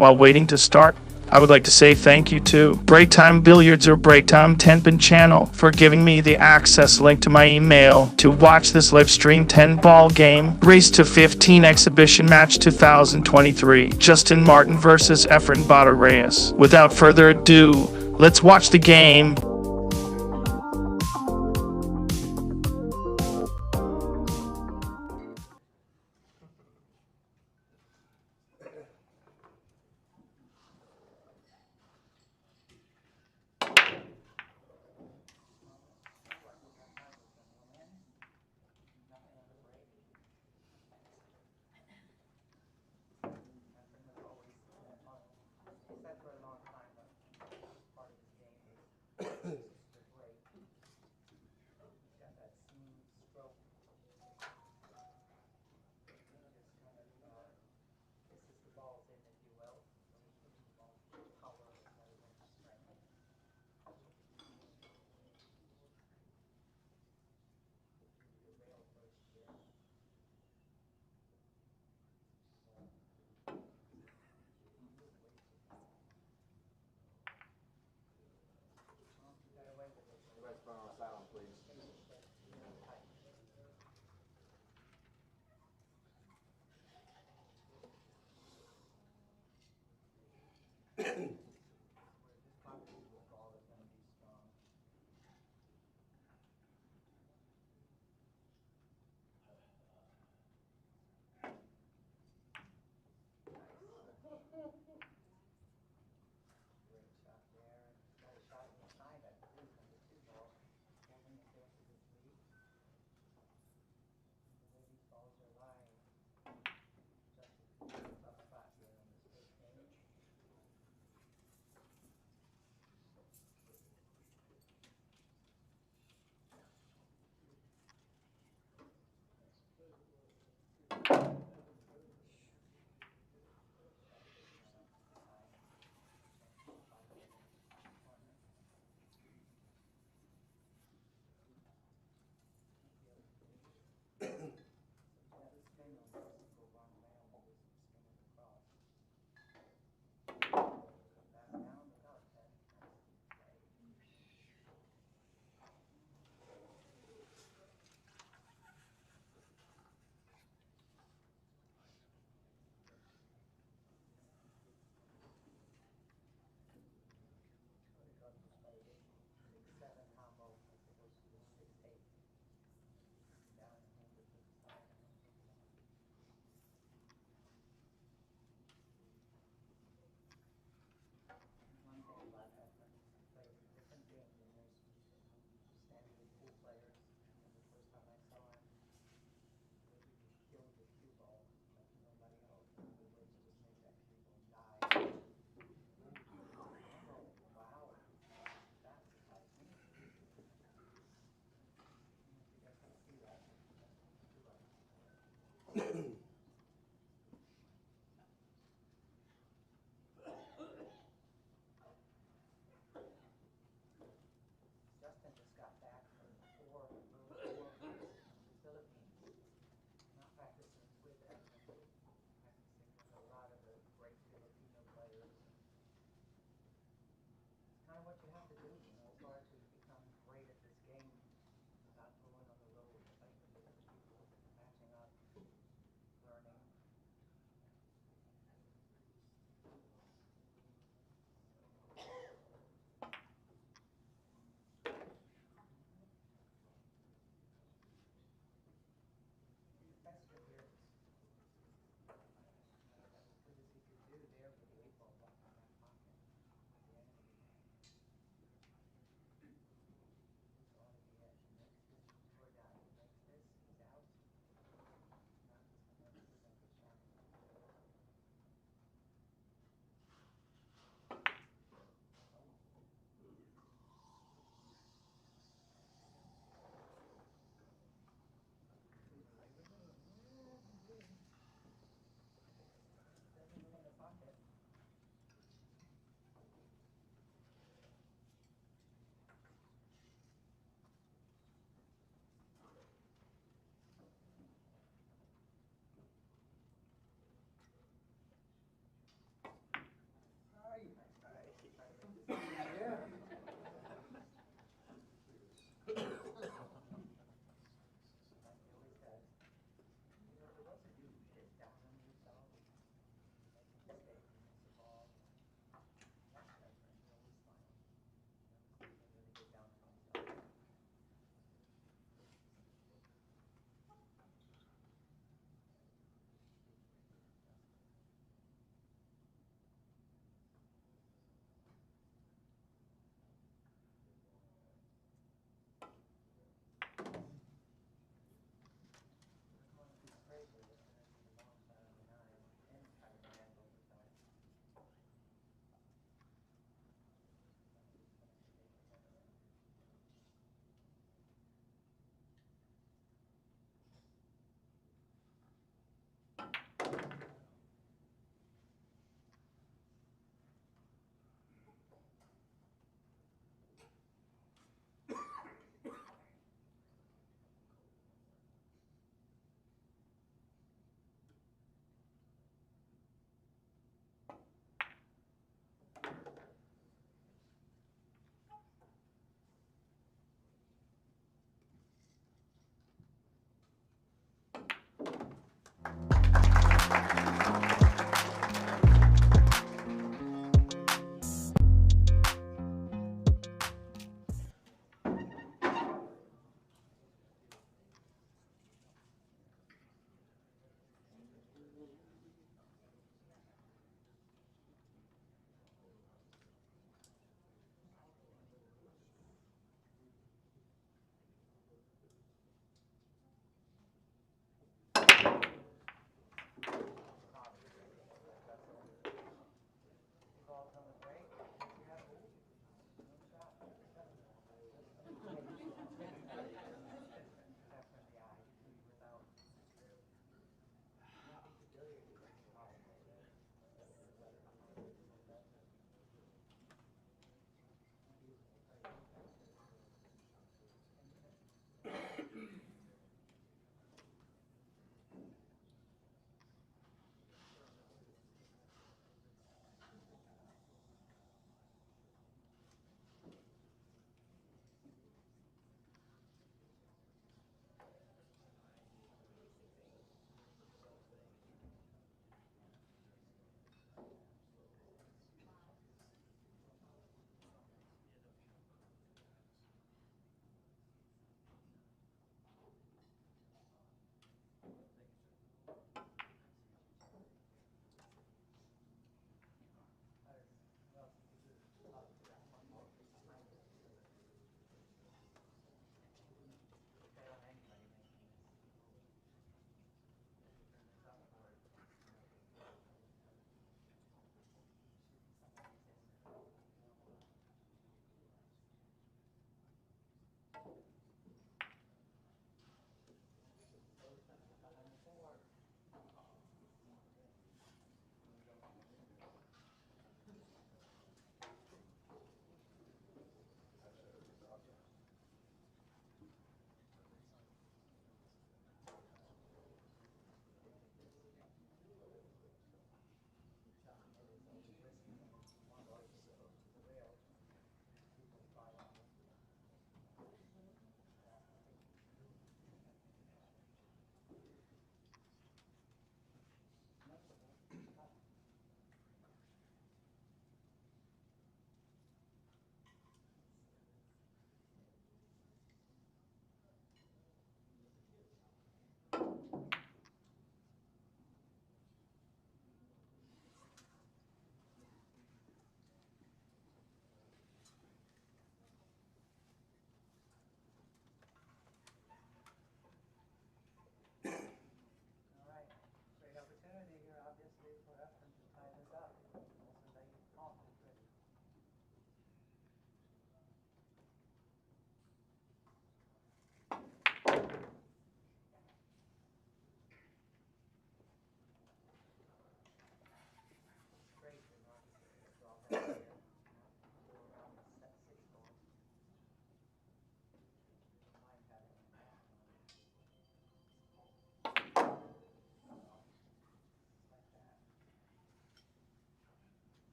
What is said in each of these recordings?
While waiting to start, I would like to say thank you to Break Time Billiards or Break Time 10-pin channel for giving me the access link to my email to watch this live stream 10-ball game Race to 15 exhibition match 2023 Justin Martin versus Efren Bata Reyes. Without further ado, let's watch the game.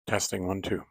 Testing 1 2.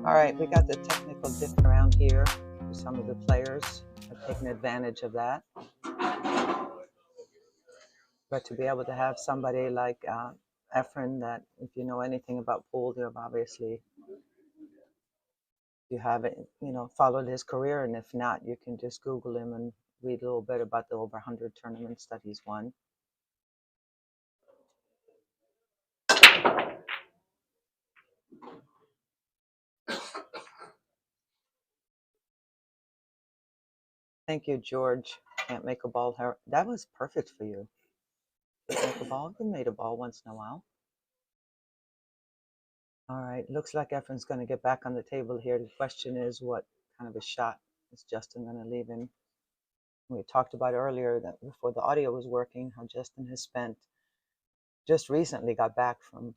All right, we got the technical dip around here. Some of the players have taken advantage of that. But to be able to have somebody like Efren, that if you know anything about pool, you've obviously, you haven't, followed his career. And if not, you can just Google him and read a little bit about the over 100 tournaments that he's won. Thank you, George. Can't make a ball. That was perfect for you. Can't make a ball. You made a ball once in a while. All right. Looks like Efren's going to get back on the table here. The question is, what kind of a shot is Justin going to leave him? We talked about earlier that before the audio was working, how Justin has just recently got back from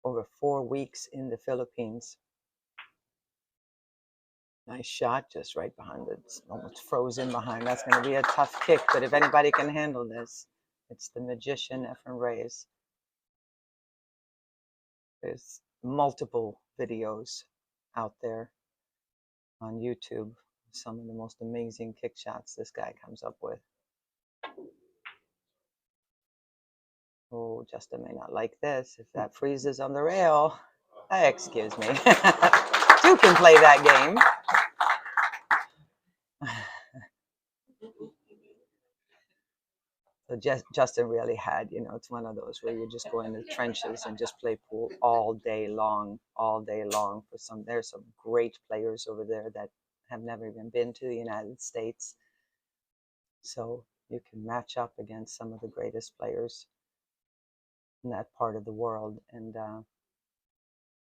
over 4 weeks in the Philippines. Nice shot, just right behind it. It's almost frozen behind. That's going to be a tough kick, but if anybody can handle this, it's the magician, Efren Reyes. There's multiple videos out there on YouTube. Some of the most amazing kick shots this guy comes up with. Oh, Justin may not like this. If that freezes on the rail, excuse me. Two can play that game. So Justin really had, it's one of those where you just go in the trenches and just play pool all day long. There's some great players over there that have never even been to the United States. So you can match up against some of the greatest players in that part of the world. And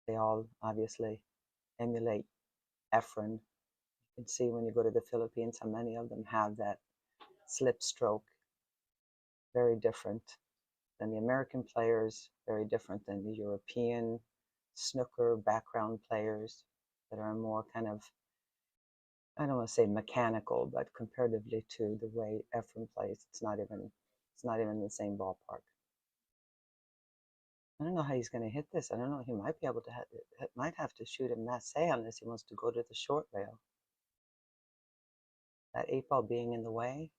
they all obviously emulate Efren. You can see when you go to the Philippines how many of them have that slip stroke. Very different than the American players, very different than the European snooker background players that are more kind of, I don't want to say mechanical, but comparatively to the way Efren plays, it's not even the same ballpark. I don't know how he's going to hit this. I don't know. He might be able to might have to shoot a masse unless he wants to go to the short rail. That 8 ball being in the way.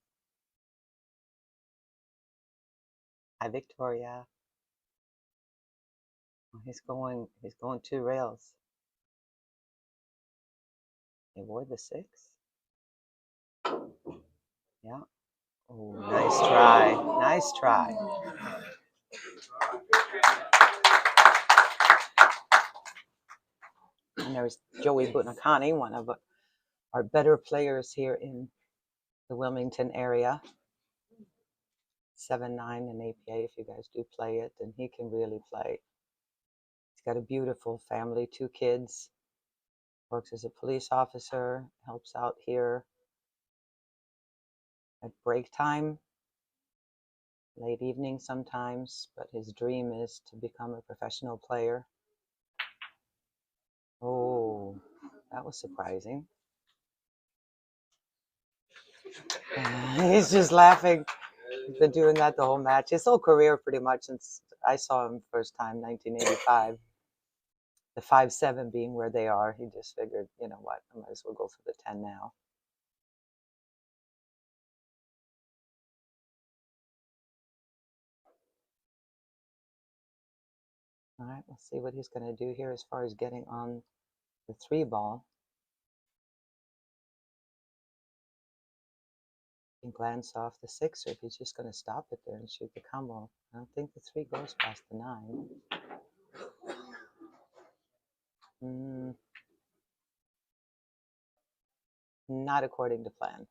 Hi, Victoria. He's going 2 rails. Avoid the 6. Yeah. Oh, nice try. Nice try. And there's Joey Bunakani, one of our better players here in the Wilmington area. 7-9 in APA if you guys do play it, and he can really play. He's got a beautiful family, 2 kids, works as a police officer, helps out here at break time, late evening sometimes, but his dream is to become a professional player. Oh, that was surprising. He's just laughing. He's been doing that the whole match. His whole career, pretty much, since I saw him first time, 1985. The 5-7 being where they are, he just figured, you know what, I might as well go for the 10 now. All right, let's see what he's going to do here as far as getting on the 3 ball. He can glance off the 6, or if he's just going to stop it there and shoot the combo. I don't think the 3 goes past the 9. Not according to plan.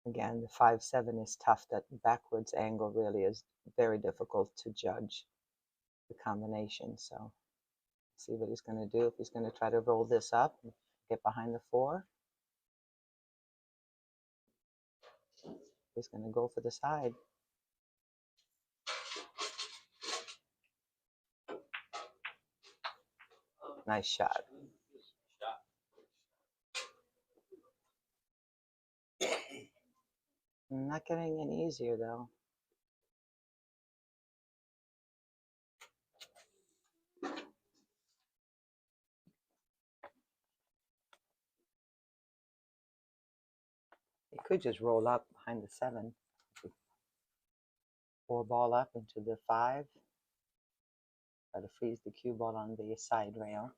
Again, the 5-7 is tough. That backwards angle really is very difficult to judge the combination. So see what he's going to do. If he's going to try to roll this up and get behind the 4. He's going to go for the side. Nice shot. Not getting any easier though. He could just roll up behind the 7. 4 ball up into the 5. Try to freeze the cue ball on the side rail.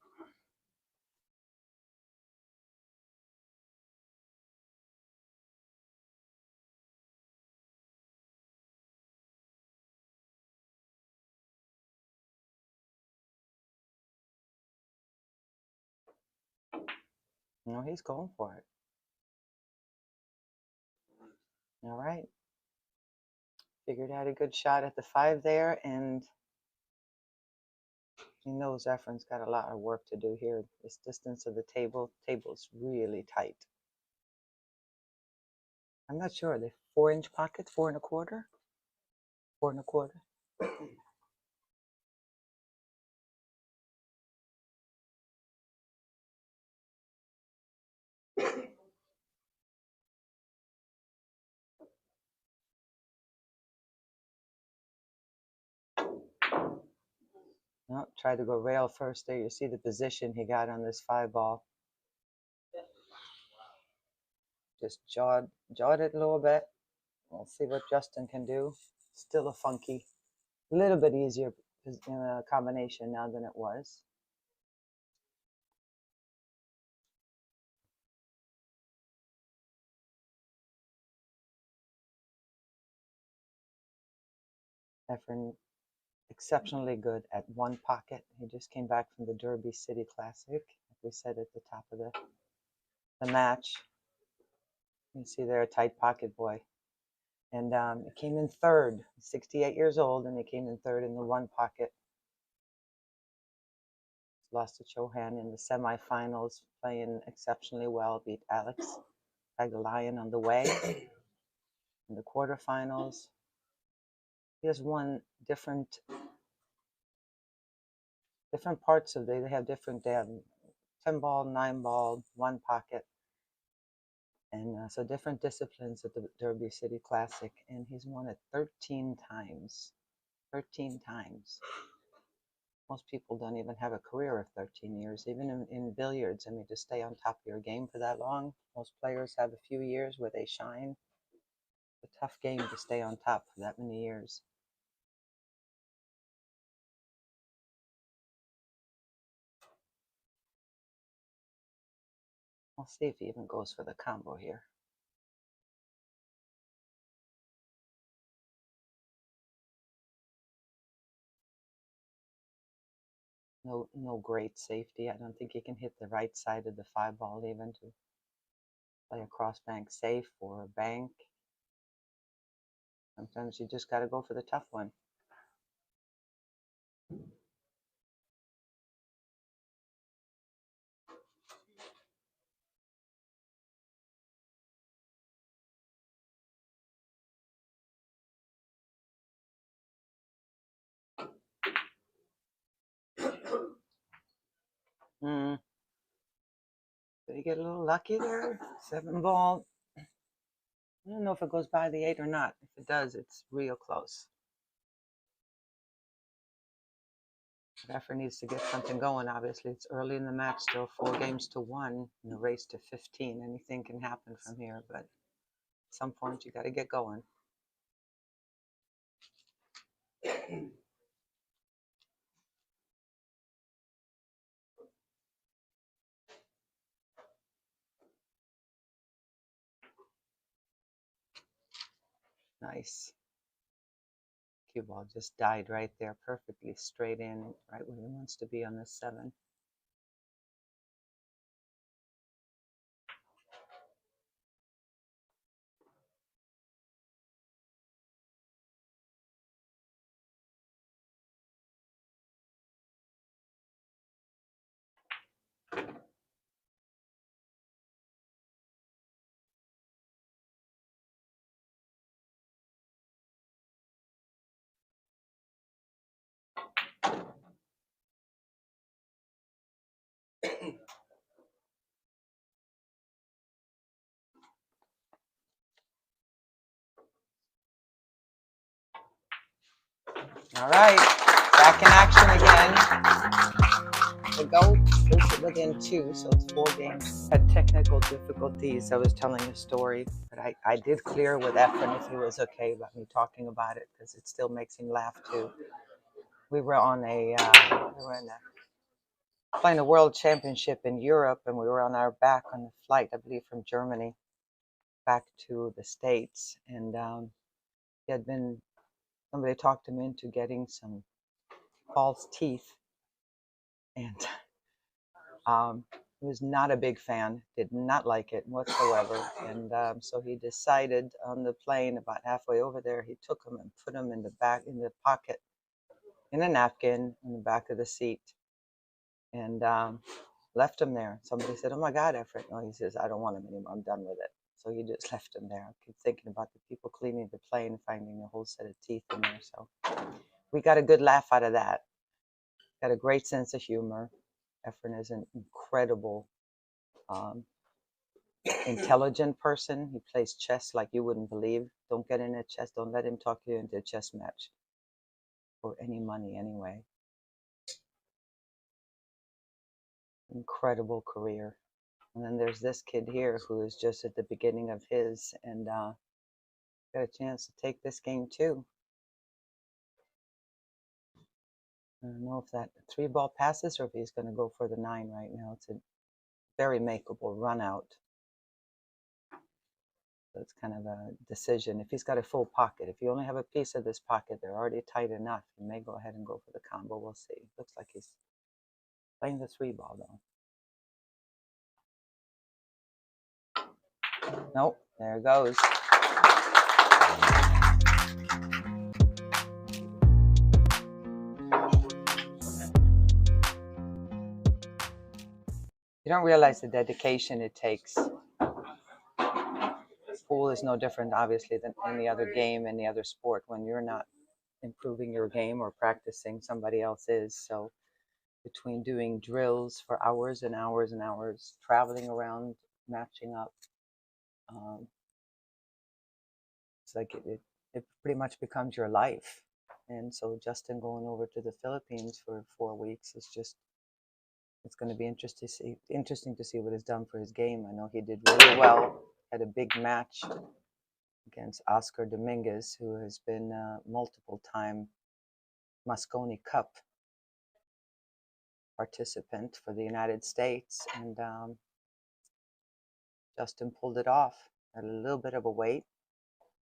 No, he's going for it. All right. Figured out a good shot at the 5 there, and he knows Efren's got a lot of work to do here. This distance of the table's really tight. I'm not sure. Are they 4-inch pockets, 4 1/4? 4 1/4. No, try to go rail first there. You see the position he got on this 5 ball. Just jawed it a little bit. We'll see what Justin can do. Still a funky, a little bit easier combination now than it was. Efren exceptionally good at one pocket. He just came back from the Derby City Classic, like we said at the top of the match. You see there, a tight pocket boy. And he came in third, 68 years old, and he came in third in the one pocket. Lost to Chohan in the semifinals, playing exceptionally well, beat Alex Pagalayan on the way. In the quarterfinals, he has won different parts of they have different, they have 10 ball, 9 ball, one pocket, and so different disciplines at the Derby City Classic, and he's won it 13 times. 13 times. Most people don't even have a career of 13 years, even in billiards. I mean, to stay on top of your game for that long, most players have a few years where they shine. It's a tough game to stay on top for that many years. We'll see if he even goes for the combo here. No great safety. I don't think he can hit the right side of the 5 ball even to play a cross bank safe or a bank. Sometimes you just got to go for the tough one. Mm. Did he get a little lucky there? 7 ball. I don't know if it goes by the 8 or not. If it does, it's real close. Efren needs to get something going. Obviously, it's early in the match, still 4 games to 1 in the race to 15. Anything can happen from here, but at some point you got to get going. Nice. Cue ball just died right there, perfectly straight in, right where he wants to be on the 7. All right, back in action again. The goal is within 2, so it's 4 games. Had technical difficulties. I was telling a story, but I did clear with Efren if he was okay about me talking about it, because it still makes him laugh too. We were on playing a world championship in Europe, and we were on our back on the flight, I believe, from Germany back to the States, and he had been somebody talked him into getting some false teeth, and he was not a big fan, did not like it whatsoever, and so he decided on the plane about halfway over there, he took them and put them in the pocket, in a napkin in the back of the seat, and left them there. Somebody said, "Oh my God, Efren." No, he says, "I don't want them anymore. I'm done with it." So he just left them there. I keep thinking about the people cleaning the plane, finding a whole set of teeth in there. So we got a good laugh out of that. Got a great sense of humor. Efren is an incredible, um, intelligent person. He plays chess like you wouldn't believe. Don't get in a chess. Don't let him talk you into a chess match for any money anyway. Incredible career. And then there's this kid here who is just at the beginning of his, and got a chance to take this game too. I don't know if that 3-ball passes or if he's going to go for the 9 right now. It's a very makeable run out. So it's kind of a decision. If he's got a full pocket, if you only have a piece of this pocket, they're already tight enough. You may go ahead and go for the combo. We'll see. Looks like he's playing the 3-ball though. Nope, there it goes. You don't realize the dedication it takes. Pool is no different, obviously, than any other game, any other sport. When you're not improving your game or practicing, somebody else is. So between doing drills for hours and hours and hours, traveling around, matching up, it's like it pretty much becomes your life. And so Justin going over to the Philippines for 4 weeks is just, it's going to be interesting to see what is done for his game. I know he did really well, had a big match against Oscar Dominguez, who has been a multiple-time Mosconi Cup participant for the United States, and Justin pulled it off. Had a little bit of a wait,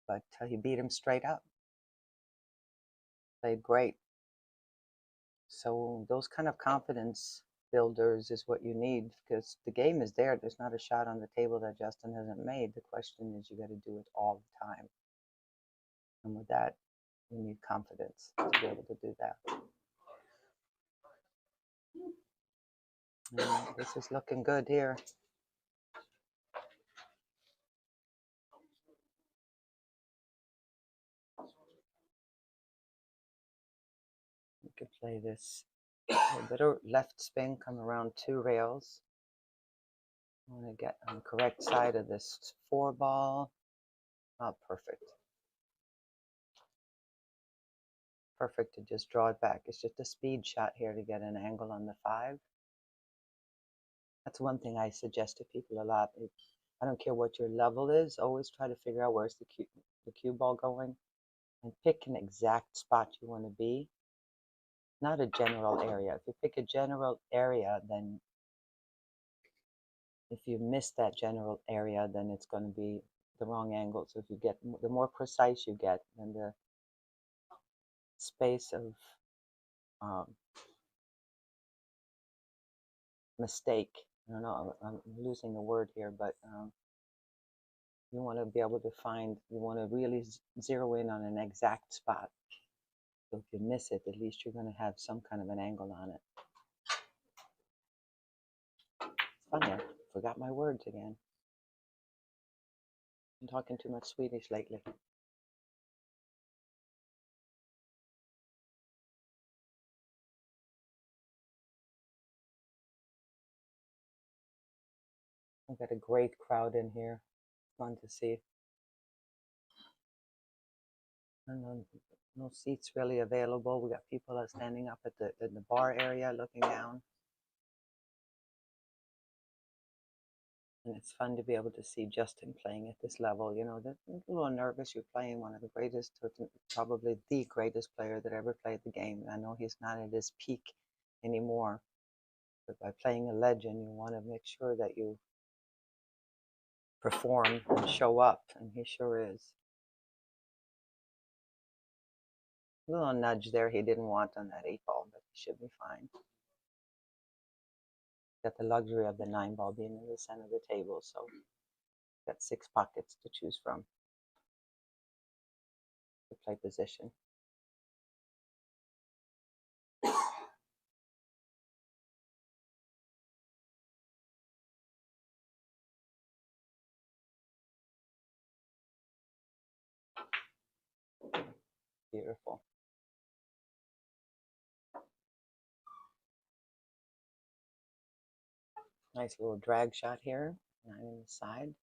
but he beat him straight up. Played great. So those kind of confidence builders is what you need, because the game is there. There's not a shot on the table that Justin hasn't made. The question is, you got to do it all the time. And with that, you need confidence to be able to do that. This is looking good here. You could play this a bit of left spin, come around 2 rails. I want to get on the correct side of this 4 ball. Oh, perfect. Perfect to just draw it back. It's just a speed shot here to get an angle on the 5. That's one thing I suggest to people a lot. I don't care what your level is, always try to figure out where's the cue ball going and pick an exact spot you want to be, not a general area. If you pick a general area, then if you miss that general area, then it's going to be the wrong angle. So if you get, the more precise you get, then the space of mistake, I don't know, I'm losing a word here, but you want to be able to find, you want to really zero in on an exact spot. So if you miss it, at least you're going to have some kind of an angle on it. It's funny, I forgot my words again. I'm talking too much Swedish lately. I've got a great crowd in here. Fun to see. And no seats really available. We got people standing up at the bar area looking down. And it's fun to be able to see Justin playing at this level. You know, a little nervous. You're playing one of the greatest, probably the greatest player that ever played the game. I know he's not at his peak anymore, but by playing a legend, you want to make sure that you perform and show up, and he sure is. A little nudge there he didn't want on that 8 ball, but he should be fine. Got the luxury of the 9 ball being in the center of the table, so got 6 pockets to choose from to play position. Beautiful. Nice little drag shot here, 9 in the side.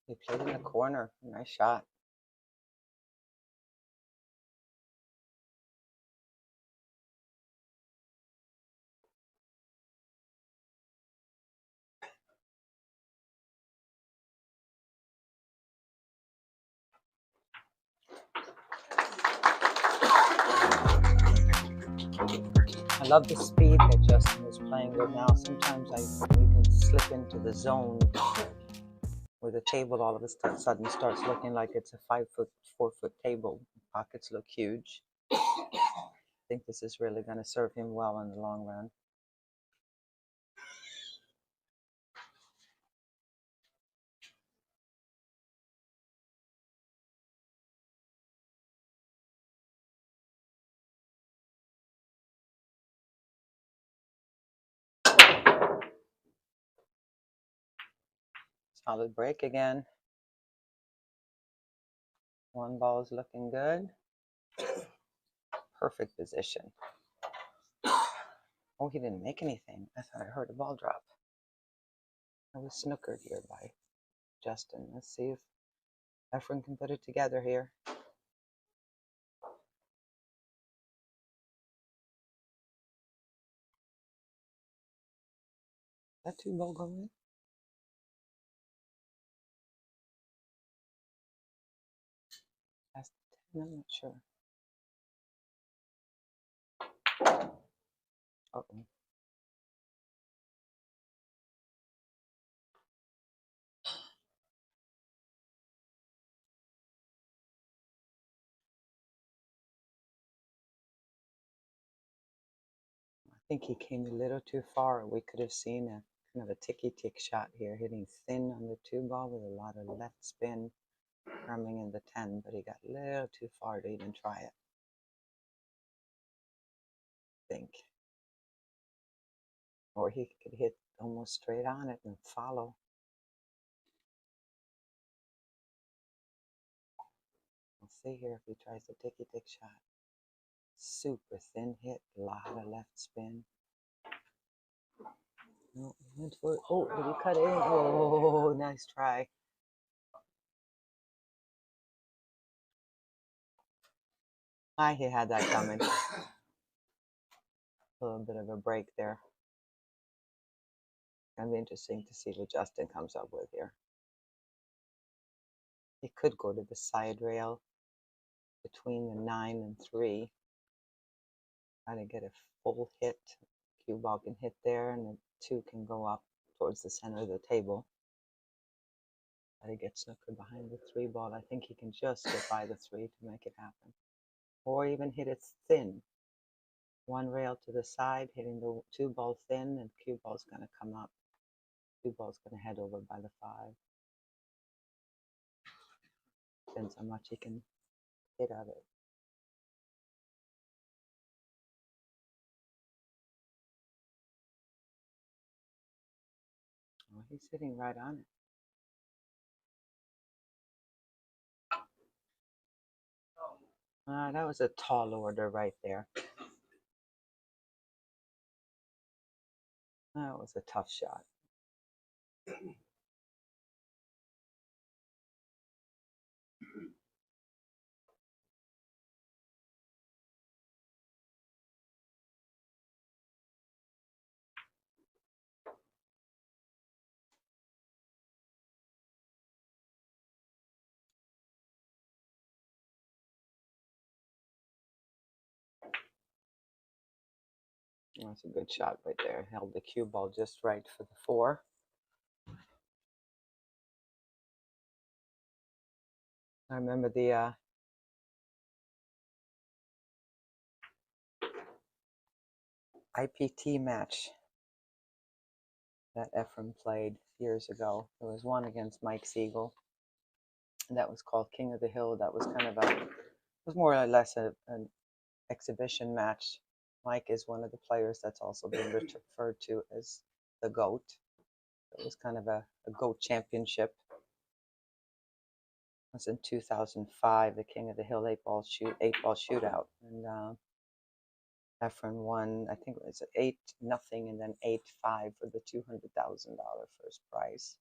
He played in the corner. Nice shot. I love the speed that Justin is playing with now. Sometimes you can slip into the zone where the table all of a sudden starts looking like it's a 5-foot, 4-foot table. Pockets look huge. I think this is really going to serve him well in the long run. Solid break again. 1 ball is looking good. Perfect position. Oh, he didn't make anything. I thought I heard a ball drop. I was snookered here by Justin. Let's see if Efren can put it together here. That 2 ball go in? That's the 10, I'm not sure. Uh-oh. I think he came a little too far. We could have seen kind of a ticky-tick shot here, hitting thin on the 2 ball with a lot of left spin coming in the 10, but he got a little too far to even try it, I think. Or he could hit almost straight on it and follow. We'll see here if he tries the ticky-tick shot. Super thin hit, a lot of left spin. No, he went for it. Oh, did he cut in? Oh, nice try. He had that coming. A little bit of a break there. Gonna be interesting to see what Justin comes up with here. He could go to the side rail between the 9 and 3. Try to get a full hit. Cue ball can hit there, and the 2 can go up towards the center of the table. Try to get snooker behind the 3 ball. I think he can just get by the 3 to make it happen. Or even hit it thin. 1 rail to the side, hitting the 2 ball thin, and cue ball's going to come up. 2 ball's going to head over by the 5. Depends how much he can hit of it. Oh, he's sitting right on it. That was a tall order right there. That was a tough shot. That's a good shot right there. Held the cue ball just right for the 4. I remember the IPT match that Efren played years ago. There was one against Mike Siegel. And that was called King of the Hill. That was kind of it was more or less an exhibition match. Mike is one of the players that's also been referred to as the GOAT. It was kind of a GOAT championship. It was in 2005, the King of the Hill 8-ball shootout. And Efren won, I think it was 8-0 and then 8-5 for the $200,000 first prize.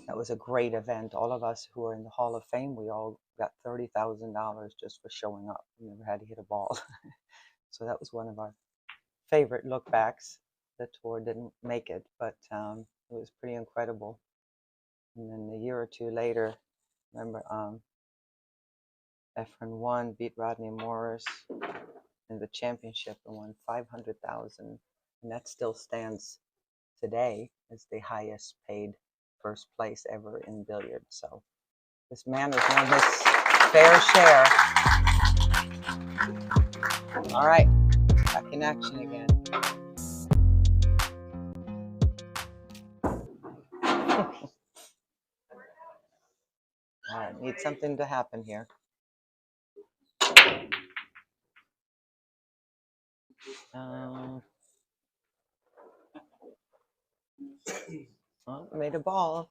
That was a great event. All of us who are in the Hall of Fame, we all got $30,000 just for showing up. We never had to hit a ball. So that was one of our favorite look backs. The tour didn't make it, but it was pretty incredible. And then a year or two later, remember, Efren won, beat Rodney Morris in the championship and won $500,000, and that still stands today as the highest paid first place ever in billiards. So this man has won his fair share. All right, back in action again. All right, need something to happen here. Well, made a ball.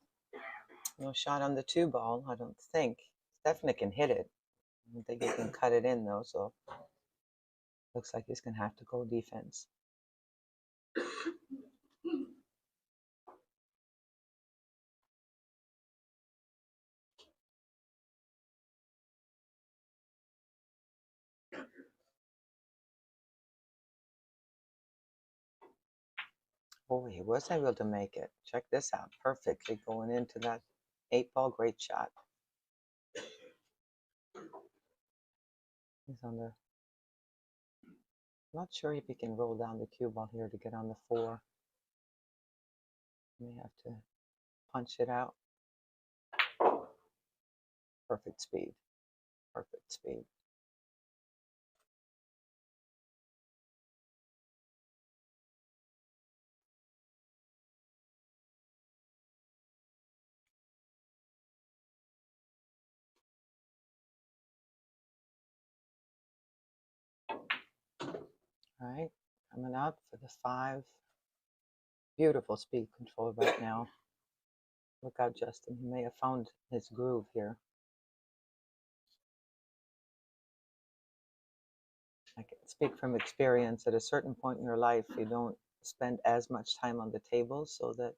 No shot on the 2-ball, I don't think. Stephanie can hit it. I don't think he can cut it in, though, so looks like he's going to have to go defense. Oh, he was able to make it. Check this out. Perfectly going into that 8-ball. Great shot. He's on the... Not sure if he can roll down the cue ball here to get on the 4. May have to punch it out. Perfect speed. Perfect speed. All right, coming up for the 5. Beautiful speed control right now. Look out, Justin. He may have found his groove here. I can speak from experience. At a certain point in your life, you don't spend as much time on the table, so that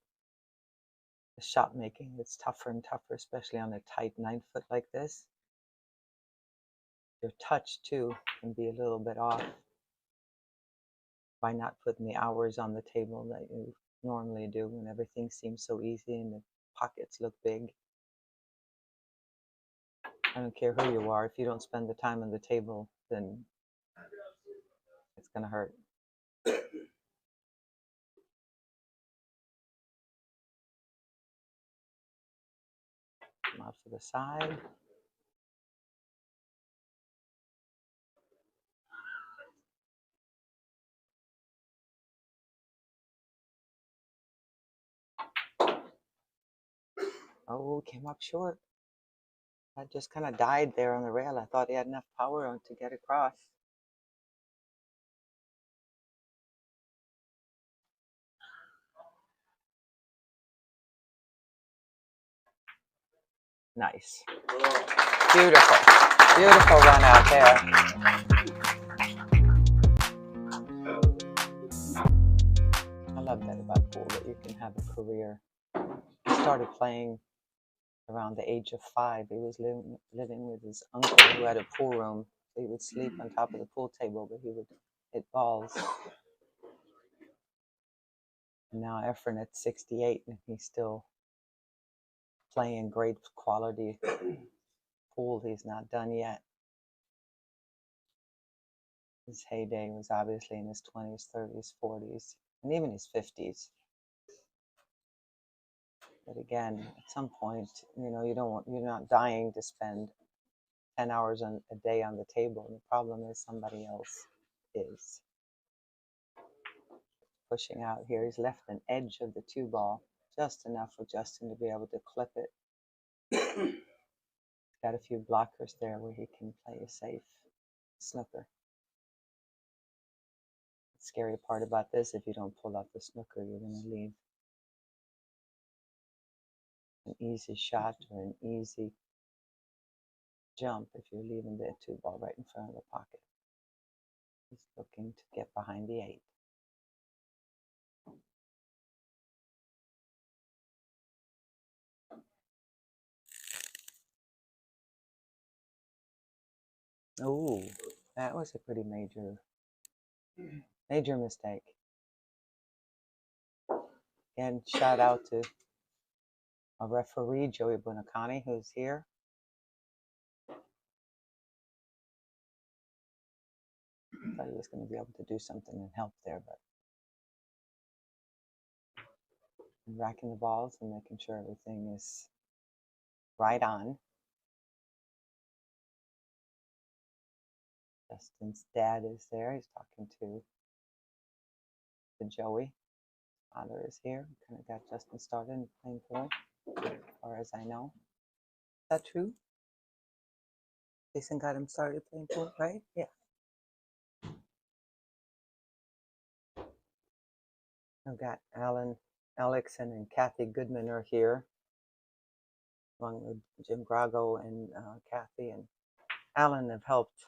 the shot making is tougher and tougher, especially on a tight 9-foot like this. Your touch, too, can be a little bit off by not putting the hours on the table that you normally do when everything seems so easy and the pockets look big. I don't care who you are. If you don't spend the time on the table, then it's going to hurt. Come out to the side. Oh, came up short. I just kind of died there on the rail. I thought he had enough power on to get across. Nice. Beautiful. Beautiful run out there. I love that about pool, that you can have a career. He started playing around the age of 5. He was living with his uncle who had a pool room. So he would sleep on top of the pool table, but he would hit balls. And now Efren at 68, and he's still playing great quality pool. He's not done yet. His heyday was obviously in his 20s, 30s, 40s, and even his 50s. But again, at some point, you're not dying to spend 10 hours a day on the table. The problem is somebody else is. Pushing out here, he's left an edge of the 2-ball, just enough for Justin to be able to clip it. He's got a few blockers there where he can play a safe snooker. The scary part about this, if you don't pull out the snooker, you're going to leave an easy shot or an easy jump if you're leaving the 2-ball right in front of the pocket. He's looking to get behind the 8. Oh, that was a pretty major mistake. Again, shout out to our referee, Joey Bonacani, who's here. I thought he was going to be able to do something and help there, but racking the balls and making sure everything is right on. Justin's dad is there. He's talking to Joey. Father is here. Kind of got Justin started in playing pool, as far as I know. Is that true? Jason got him started playing pool, right? Yeah. I've got Alan Alexson and Kathy Goodman are here, along with Jim Grago and Kathy. And Alan have helped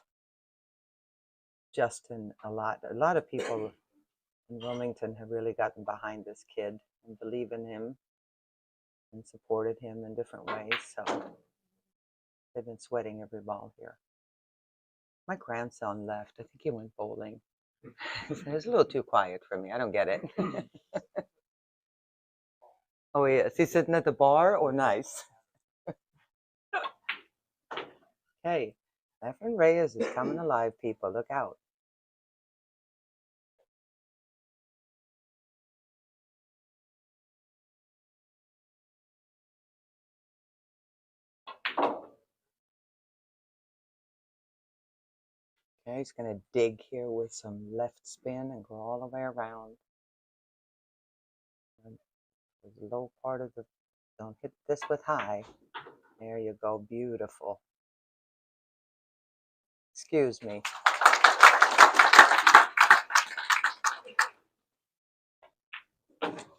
Justin a lot. A lot of people in Wilmington have really gotten behind this kid and believe in him and supported him in different ways. So they've been sweating every ball here. My grandson left. I think he went bowling. It was a little too quiet for me. I don't get it. Oh, yeah. Is he sitting at the bar or nice? Hey, Efren Reyes is coming alive, people. Look out. Okay, he's going to dig here with some left spin and go all the way around. And the low part of the, don't hit this with high. There you go, beautiful. Excuse me.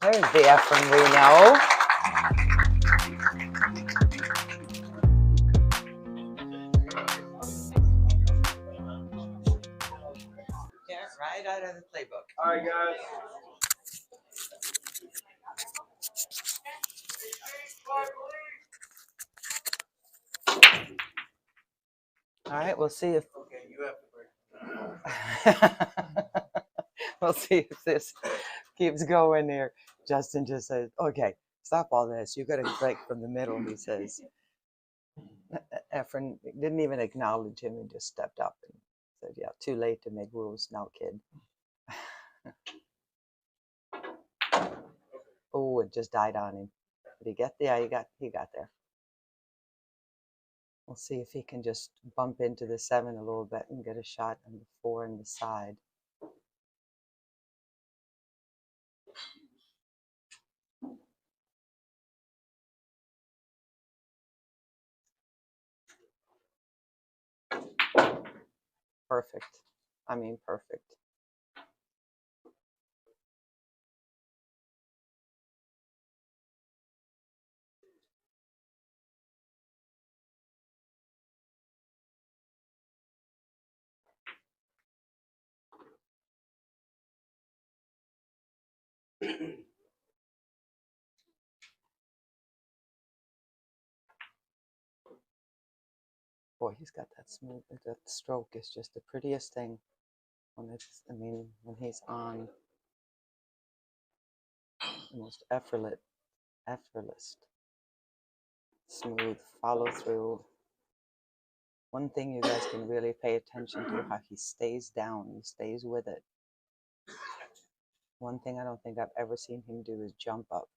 There's the Efren we know. Yeah, right out of the playbook. All right, guys. All right, we'll see if Okay, you have to break. we'll see if this keeps going here. Justin just says, "Okay, stop all this. You got to break from the middle." He says. Efren didn't even acknowledge him and just stepped up and said, "Yeah, too late to make rules now, kid." Oh, it just died on him. Did he get there? Yeah, he got there. We'll see if he can just bump into the 7 a little bit and get a shot on the 4 in the side. Perfect. I mean, perfect. Boy, he's got that smooth, that stroke is just the prettiest thing when it's, I mean, when he's on, the most effortless, smooth follow through. One thing you guys can really pay attention to, how he stays down, he stays with it. One thing I don't think I've ever seen him do is jump up.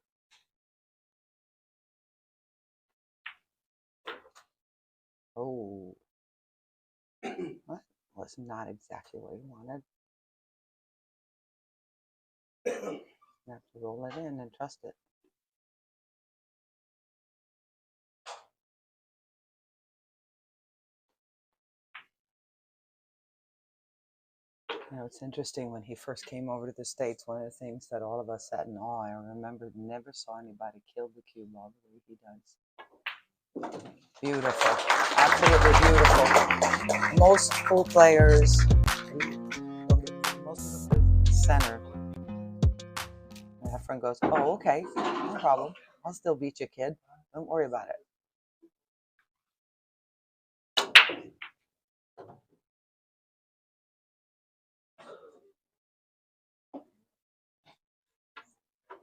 Oh, that was not exactly what he wanted. You have to roll it in and trust it. You know, it's interesting, when he first came over to the States, one of the things that all of us sat in awe, I remember never saw anybody kill the cue ball the way he does. Beautiful. Absolutely beautiful. Most pool players, most of the center. And Efren goes, "Oh, okay, no problem. I'll still beat you, kid. Don't worry about it."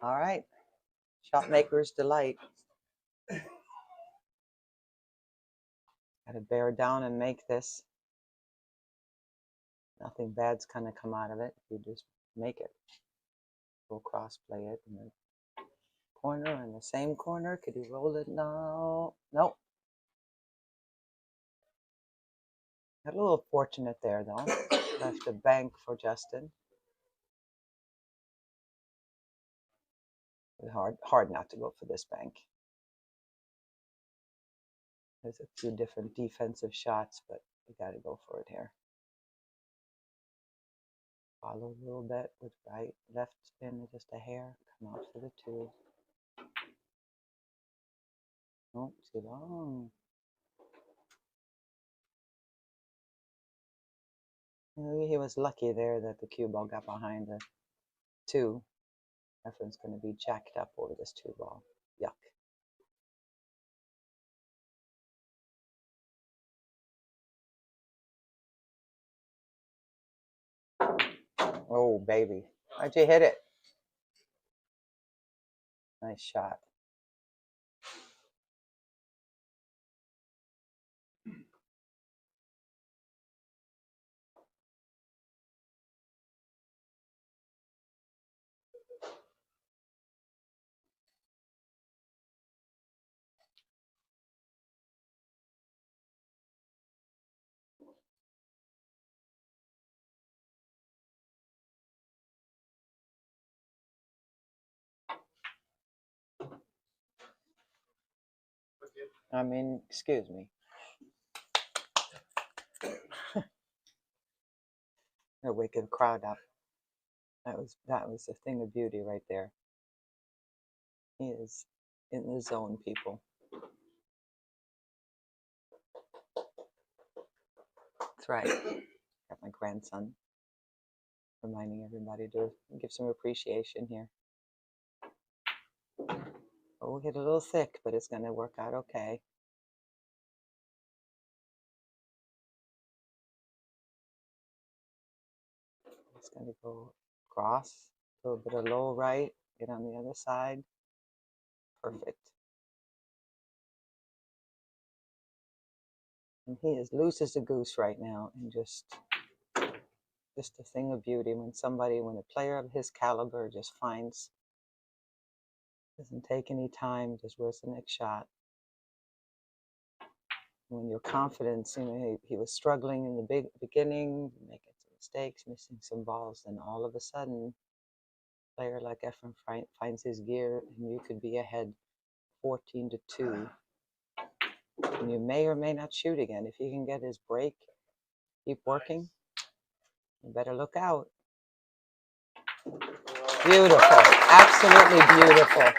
All right. Shot maker's delight. Got to bear down and make this. Nothing bad's going to come out of it if you just make it. We'll cross play it in the corner, in the same corner. Could you roll it? No. Nope. Got a little fortunate there, though. Left a bank for Justin. It's hard not to go for this bank. There's a few different defensive shots, but you got to go for it here. Follow a little bit with right, left spin just a hair. Come out for the 2. Oh, too long. Maybe he was lucky there that the cue ball got behind the 2. Efren's going to be jacked up over this 2 ball. Yuck. Oh, baby. How'd you hit it? Nice shot. I mean, excuse me. They're waking the crowd up. That was a thing of beauty right there. He is in the zone, people. That's right. Got my grandson reminding everybody to give some appreciation here. Oh, we'll get a little thick, but it's going to work out okay. It's going to go across, a little bit of low right, get on the other side. Perfect. And he is loose as a goose right now, and just a thing of beauty when a player of his caliber just doesn't take any time, just where's the next shot. When your confidence, he was struggling in the beginning, making some mistakes, missing some balls, and all of a sudden, a player like Efren finds his gear, and you could be ahead 14-2. And you may or may not shoot again. If he can get his break, keep working, you better look out. Beautiful, absolutely beautiful.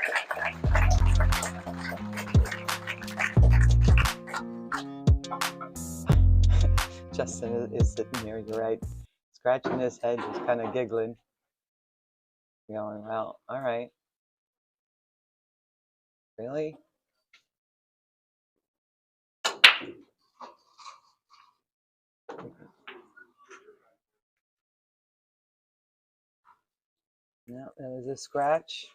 Justin is sitting here, you're right, scratching his head, just kind of giggling. Going, well, all right. Really? No, it was a scratch.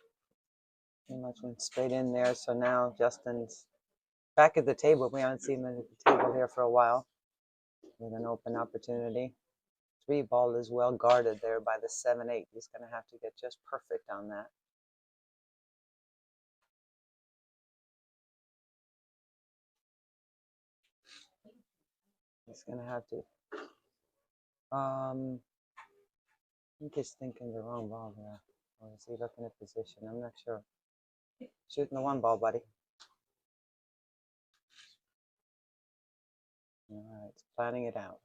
Pretty much went straight in there. So now Justin's back at the table. We haven't seen him at the table here for a while. With an open opportunity. 3-ball is well guarded there by the 7-8. He's going to have to get just perfect on that. He's going to have to. I think he's thinking the wrong ball there. Or is he looking at position? I'm not sure. Shooting the 1 ball, buddy. All right, it's planning it out.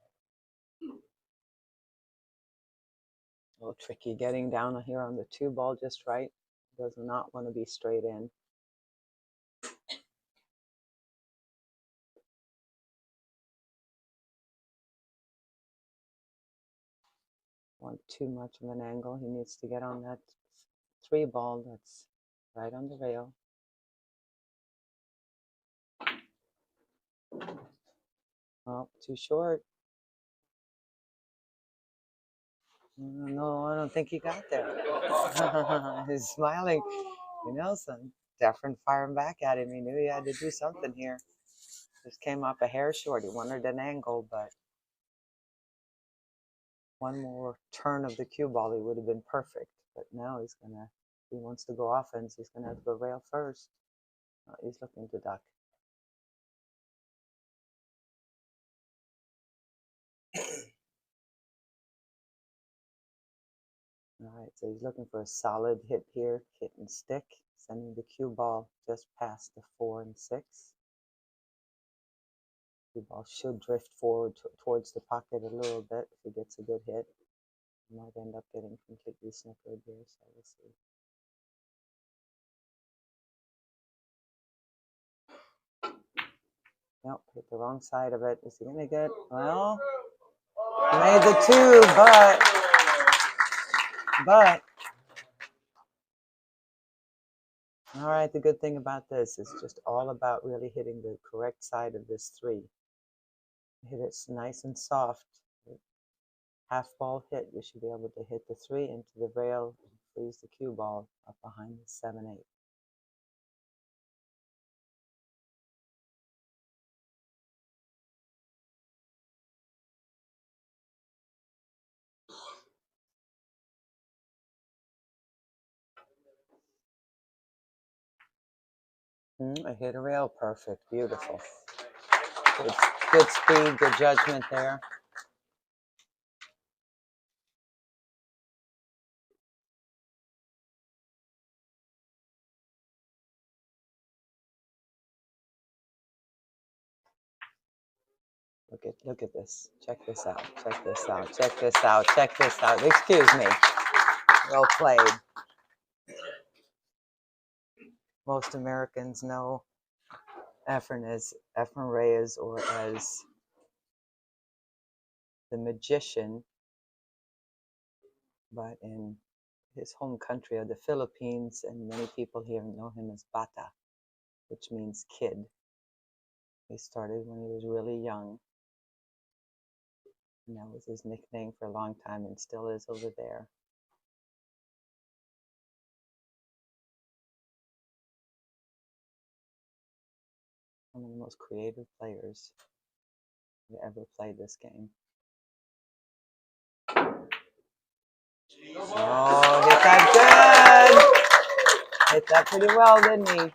A little tricky getting down here on the 2 ball just right. Does not want to be straight in. Want too much of an angle. He needs to get on that 3 ball that's right on the rail. Oh, too short. No, I don't think he got there. He's smiling. Some Efren firing back at him. He knew he had to do something here. Just came up a hair short. He wanted an angle, but one more turn of the cue ball, he would have been perfect. But now if he wants to go offense, he's gonna have to go rail first. Oh, he's looking to duck. All right, so he's looking for a solid hit here, hit and stick, sending the cue ball just past the 4 and 6. Cue ball should drift forward towards the pocket a little bit if he gets a good hit. He might end up getting completely snookered here, so we'll see. Nope, hit the wrong side of it. Is he gonna get, well, made the 2, but all right, the good thing about this is just all about really hitting the correct side of this 3. Hit it nice and soft. Half ball hit, you should be able to hit the 3 into the rail and freeze the cue ball up behind the 7-8. I hit a rail, perfect, beautiful. Good speed, good judgment there. Look at this. Check this out. Check this out. Check this out. Check this out. Excuse me. Well played. Most Americans know Efren as Efren Reyes or as the magician, but in his home country of the Philippines, and many people here know him as Bata, which means kid. He started when he was really young, and that was his nickname for a long time and still is over there. One of the most creative players who ever played this game. Oh, hit that good! Hit that pretty well, didn't he?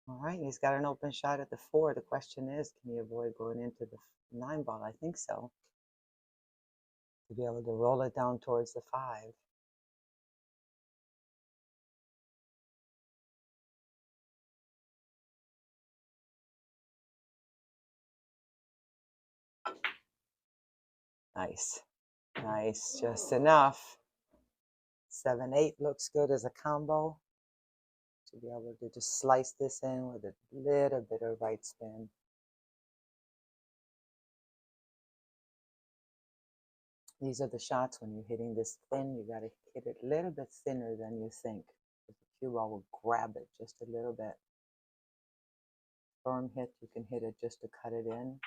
All right, he's got an open shot at the 4. The question is, can he avoid going into the 9 ball? I think so. To be able to roll it down towards the 5. Nice. Nice, just enough. 7-8 looks good as a combo. To be able to just slice this in with a little bit of right spin. These are the shots when you're hitting this thin, you got to hit it a little bit thinner than you think. The cue ball will grab it just a little bit. Firm hit, you can hit it just to cut it in.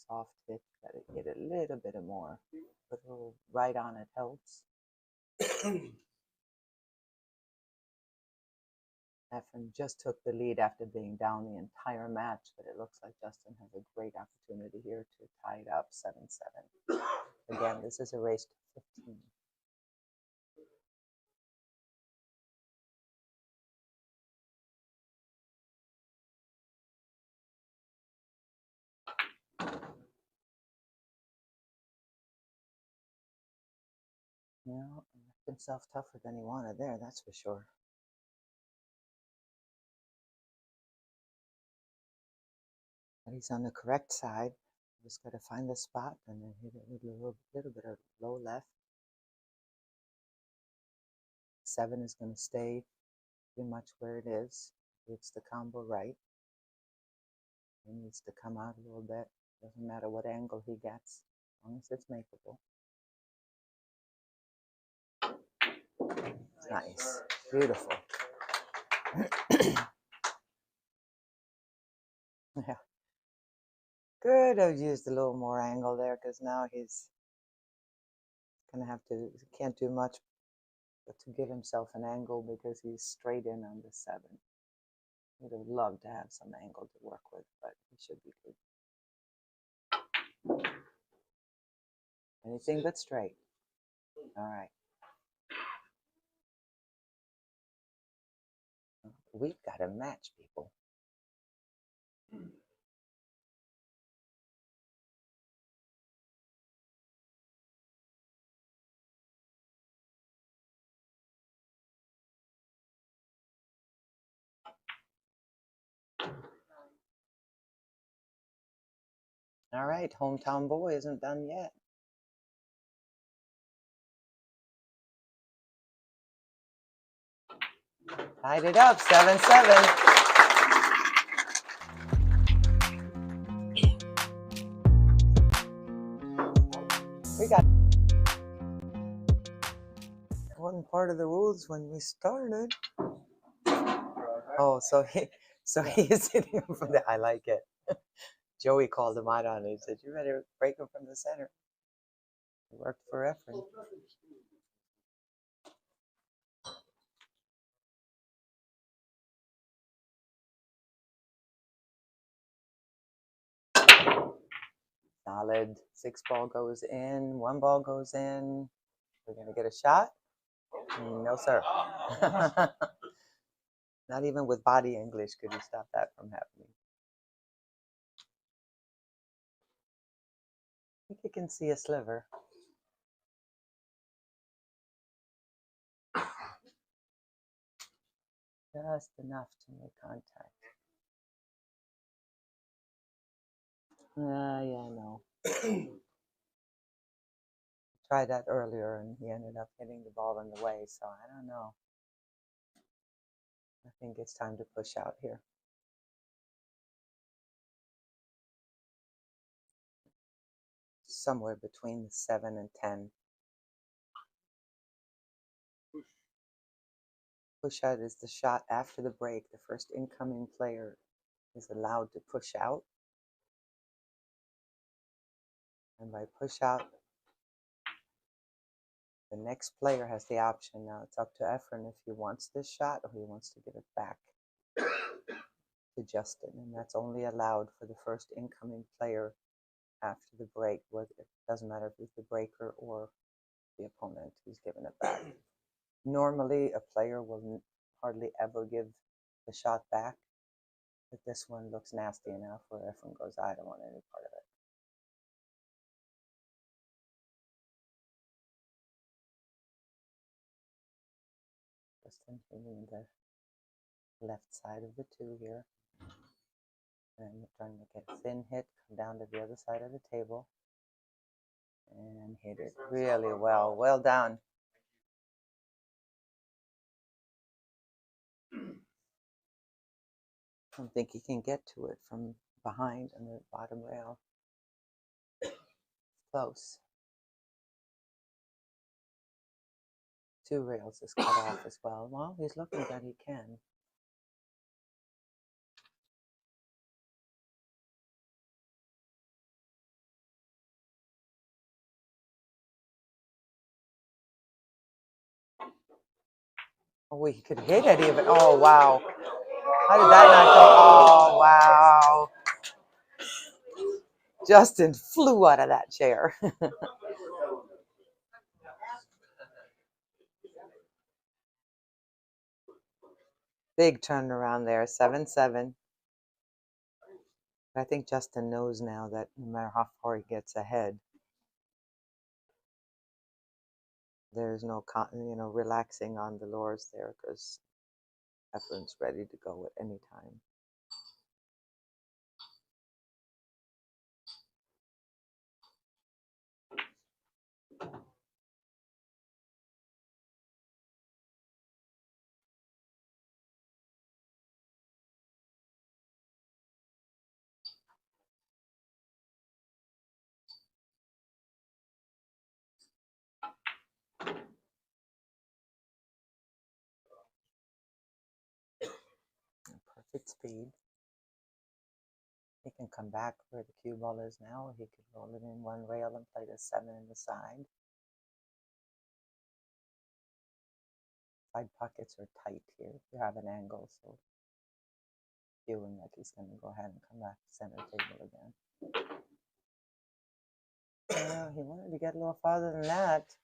Soft hit, you got to hit it a little bit more. Put a little right on it helps. Efren just took the lead after being down the entire match, but it looks like Justin has a great opportunity here to tie it up 7-7. Again, this is a race to 15. You know, he left himself tougher than he wanted there, that's for sure. But he's on the correct side. Just got to find the spot and then hit it with a little bit of low left. 7 is going to stay pretty much where it is. It's the combo right. He needs to come out a little bit. Doesn't matter what angle he gets, as long as it's makeable. Nice. Beautiful. Yeah. Could have used a little more angle there because now he's going to have to, he can't do much but to give himself an angle because he's straight in on the 7. Would have loved to have some angle to work with, but he should be good. Anything but straight. All right. We've got a match, people. All right, hometown boy isn't done yet. Tied it up, 7-7. We got one part of the rules when we started. Oh, so he's hitting him from the. I like it. Joey called him out on it. He said, "You better break him from the center." It worked for Efren. Solid. 6 ball goes in. 1 ball goes in. We're gonna get a shot. No, sir. Not even with body English could you stop that from happening. I think you can see a sliver. Just enough to make contact. Yeah, no. tried that earlier, and he ended up hitting the ball in the way. So I don't know. I think it's time to push out here. Somewhere between the 7 and 10. Push out is the shot after the break. The first incoming player is allowed to push out. And by push out, the next player has the option. Now it's up to Efren if he wants this shot or he wants to give it back to Justin. And that's only allowed for the first incoming player after the break. It doesn't matter if it's the breaker or the opponent who's giving it back. Normally, a player will hardly ever give the shot back. But this one looks nasty enough where Efren goes, I don't want any part of it. Justin hitting the left side of the 2 here. And trying to get a thin hit, come down to the other side of the table. And hit it really well. Well done. I don't think he can get to it from behind on the bottom rail. Close. 2 rails is cut off as well. Well, he's looking that he can. Oh, he could hit it even. Oh, wow. How did that not go? Oh, wow. Justin flew out of that chair. Big turnaround there, 7-7. I think Justin knows now that no matter how far he gets ahead, there's no, relaxing on the lures there because Efren's ready to go at any time. Perfect speed. He can come back where the cue ball is now, or he could roll it in 1 rail and play the 7 in the side. Side pockets are tight here. You have an angle, so feeling like he's going to go ahead and come back to center table again. He wanted to get a little farther than that.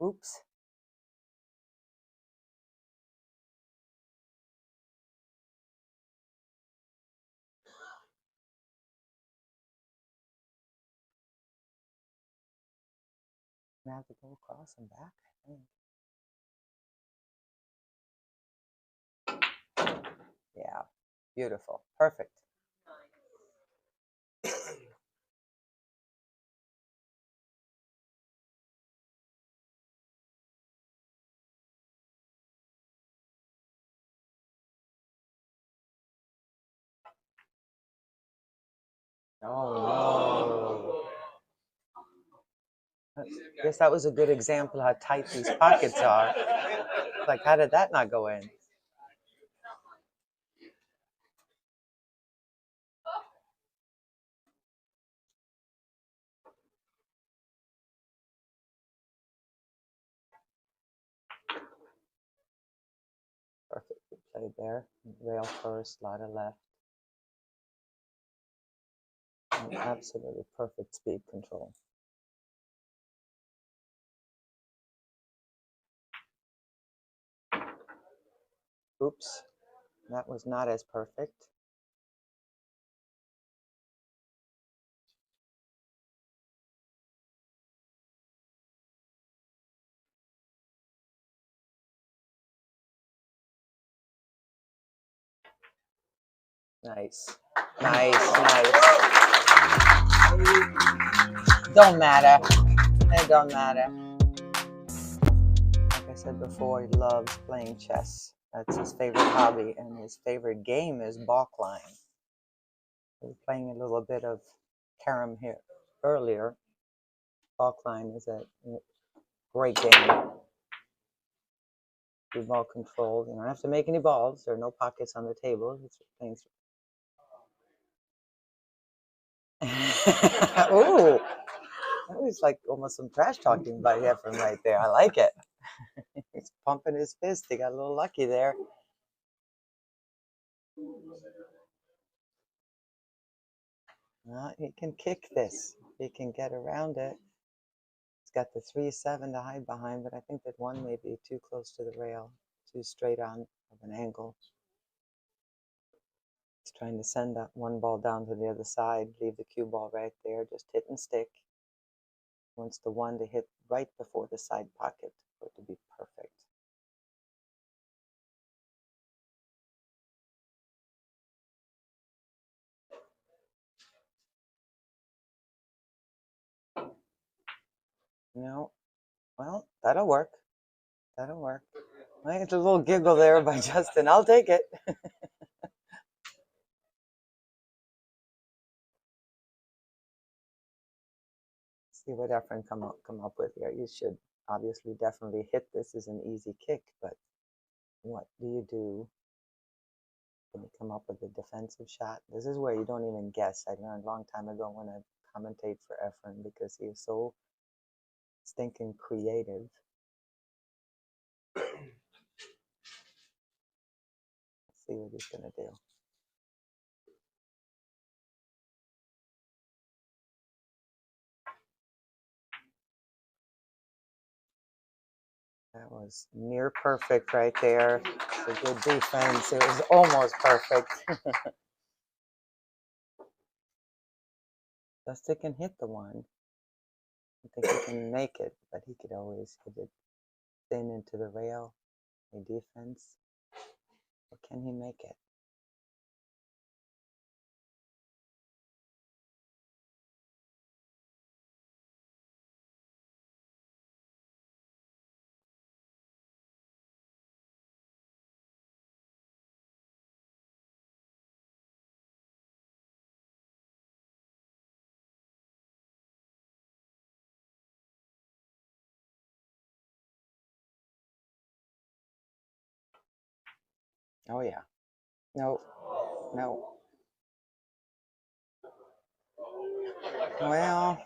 Oops. Gonna have to go across and back, I think. Yeah, beautiful, perfect. Oh no. I guess that was a good example how tight these pockets are. Like, how did that not go in? Perfectly played there. Rail first, ladder left. And absolutely perfect speed control. Oops, that was not as perfect. Nice, nice, nice. Don't matter. It don't matter. Like I said before, he loves playing chess. That's his favorite hobby, and his favorite game is balkline. We were playing a little bit of carom here earlier. Balkline is a great game. Remote controlled. You don't have to make any balls. There are no pockets on the table. It's playing. Ooh, that was like almost some trash talking by Efren right there. I like it. He's pumping his fist. He got a little lucky there. He can kick this. He can get around it. He's got the 3-7 to hide behind, but I think that one may be too close to the rail, too straight on of an angle. He's trying to send that one ball down to the other side, leave the cue ball right there, just hit and stick. Wants the one to hit right before the side pocket for it to be perfect. No, well, that'll work. That'll work. I get a little giggle there by Justin. I'll take it. See what Efren come up with here. You should obviously definitely hit this as an easy kick, but what do you do? Can you come up with a defensive shot? This is where you don't even guess. I learned a long time ago when I commentate for Efren because he is so stinking creative. Let's see what he's gonna do. That was near perfect right there. It's a good defense. It was almost perfect. Justin can hit the one. I think he can make it, but he could always hit it thin into the rail. A defense. Or can he make it? Oh yeah. No. No. Well,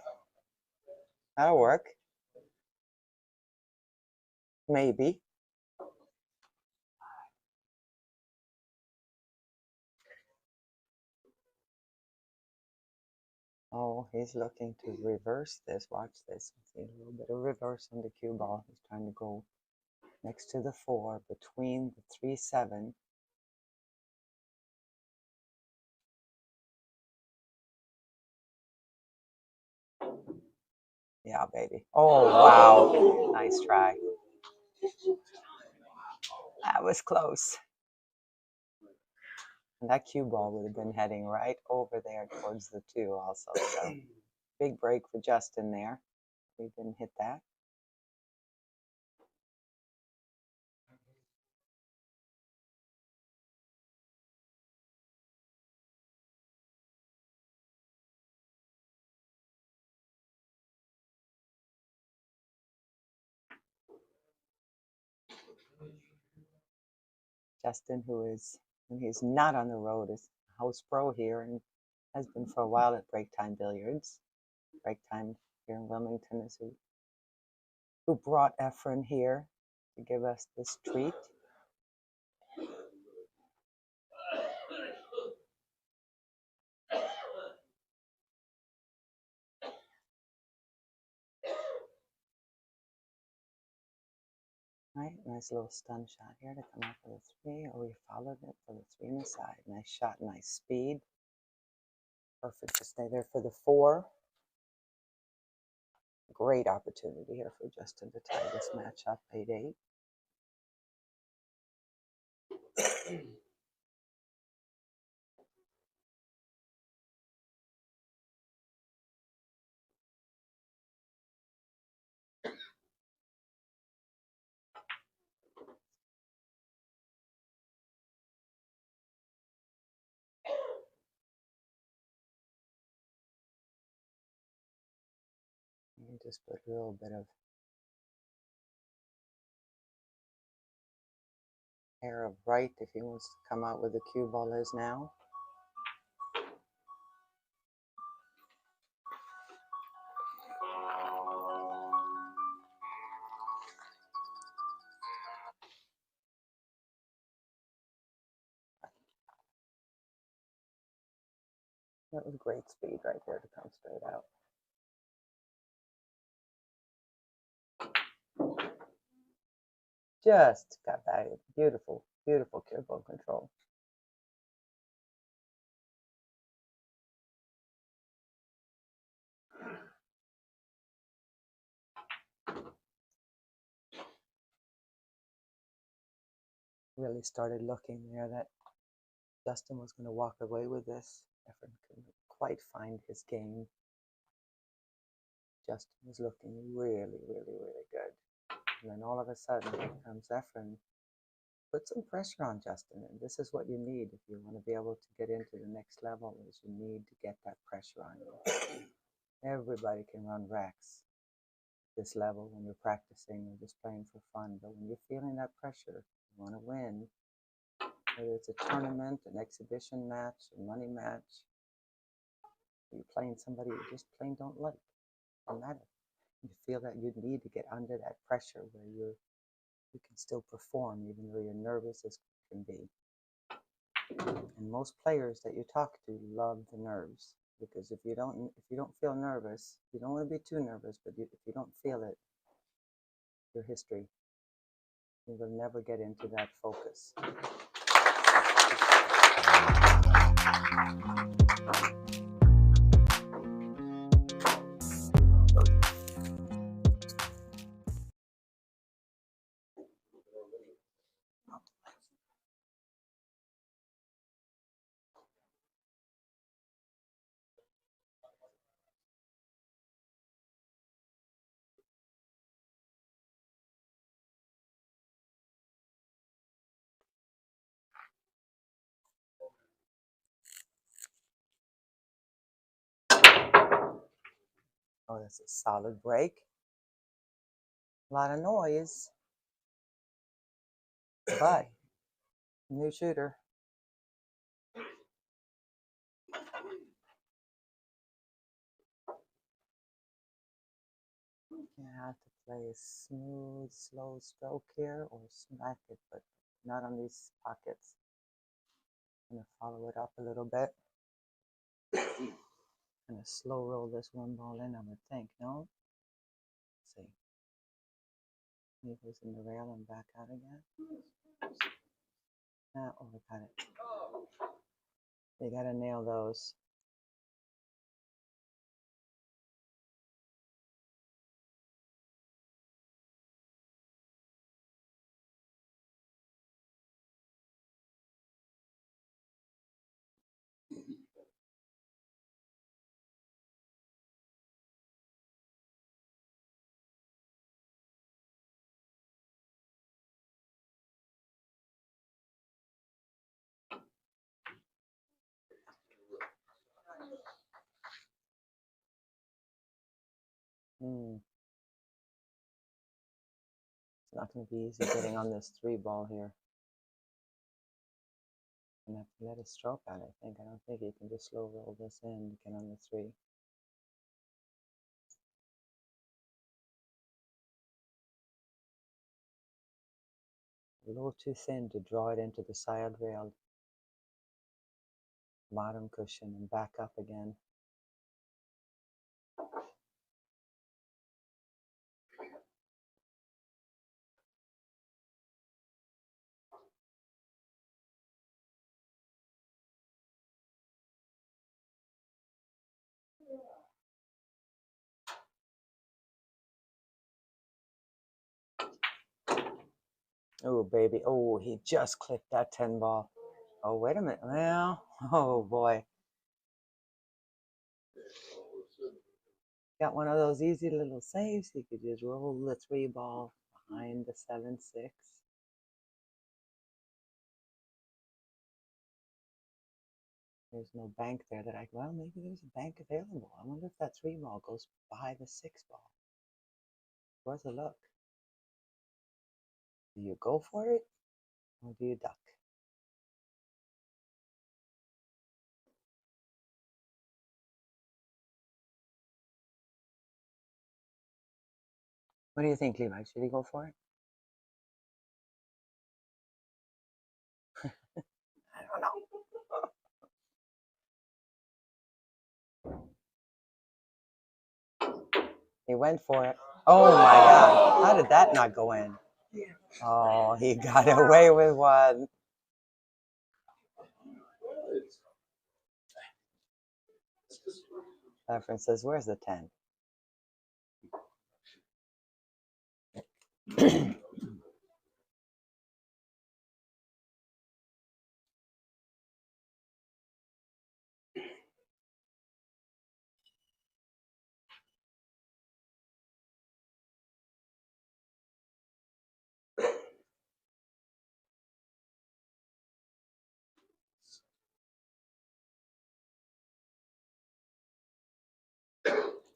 that'll work. Maybe. Oh, he's looking to reverse this. Watch this. See a little bit of reverse on the cue ball. He's trying to go next to the 4, between the 3-7. Yeah, baby. Oh, wow. Nice try. That was close. And that cue ball would have been heading right over there towards the 2 also. So big break for Justin there. He didn't hit that. Justin, who is, when he's not on the road, is a house pro here and has been for a while at Break Time Billiards. Break Time here in Wilmington is who brought Efren here to give us this treat. Right, nice little stun shot here to come out for the 3. Oh, we followed it for the 3 on the side. Nice shot, nice speed. Perfect to stay there for the 4. Great opportunity here for Justin to tie this match up 8-8. me just put a little bit of air of right if he wants to come out where the cue ball is now. That was great speed right there to come straight out. Just got that beautiful, beautiful cue ball control. Really started looking there that Justin was going to walk away with this. Efren couldn't quite find his game. Justin was looking really, really, really good. And then all of a sudden, here comes Efren. Put some pressure on Justin, and this is what you need if you want to be able to get into the next level, is you need to get that pressure on you. Everybody can run racks at this level when you're practicing or just playing for fun, but when you're feeling that pressure, you want to win, whether it's a tournament, an exhibition match, a money match, or you're playing somebody you just plain don't like, no matter. You feel that you need to get under that pressure where you can still perform even though you're nervous as can be. And most players that you talk to love the nerves, because if you don't feel nervous, you don't want to be too nervous, but if you don't feel it, your history, you will never get into that focus. Oh, that's a solid break. A lot of noise, but new shooter. You have to play a smooth, slow stroke here or smack it, but not on these pockets. I'm going to follow it up a little bit. Kind of slow roll this one ball in, I would think, no? Let's see. It goes in the rail and back out again. Oh, we got it. You got to nail those. It's not going to be easy getting on this 3 ball here. I'm going to have to let it stroke out, I think. I don't think you can just slow roll this in to get on the 3. A little too thin to draw it into the side rail, bottom cushion, and back up again. Oh, baby. Oh, he just clipped that 10 ball. Oh, wait a minute. Well, oh, boy. Got one of those easy little saves. He could just roll the 3 ball behind the 7-6. There's no bank there that well, maybe there's a bank available. I wonder if that 3 ball goes by the 6 ball. Worth a look. Do you go for it or do you duck? What do you think, Levi? Should he go for it? I don't know. He went for it. Oh my God. How did that not go in? Oh, he got away with one. Efren says, where's the 10?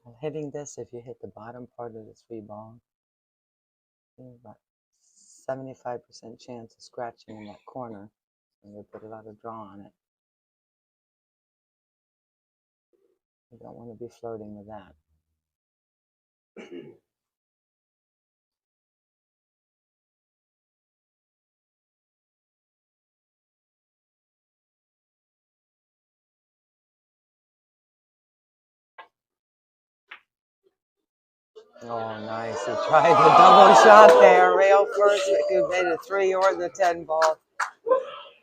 Well, hitting this, if you hit the bottom part of the 3 ball, you have about 75% chance of scratching in that corner. And they put a lot of draw on it. You don't want to be flirting with that. Oh, nice. He tried the double shot there. Rail first. He could have made a 3 or the 10 ball.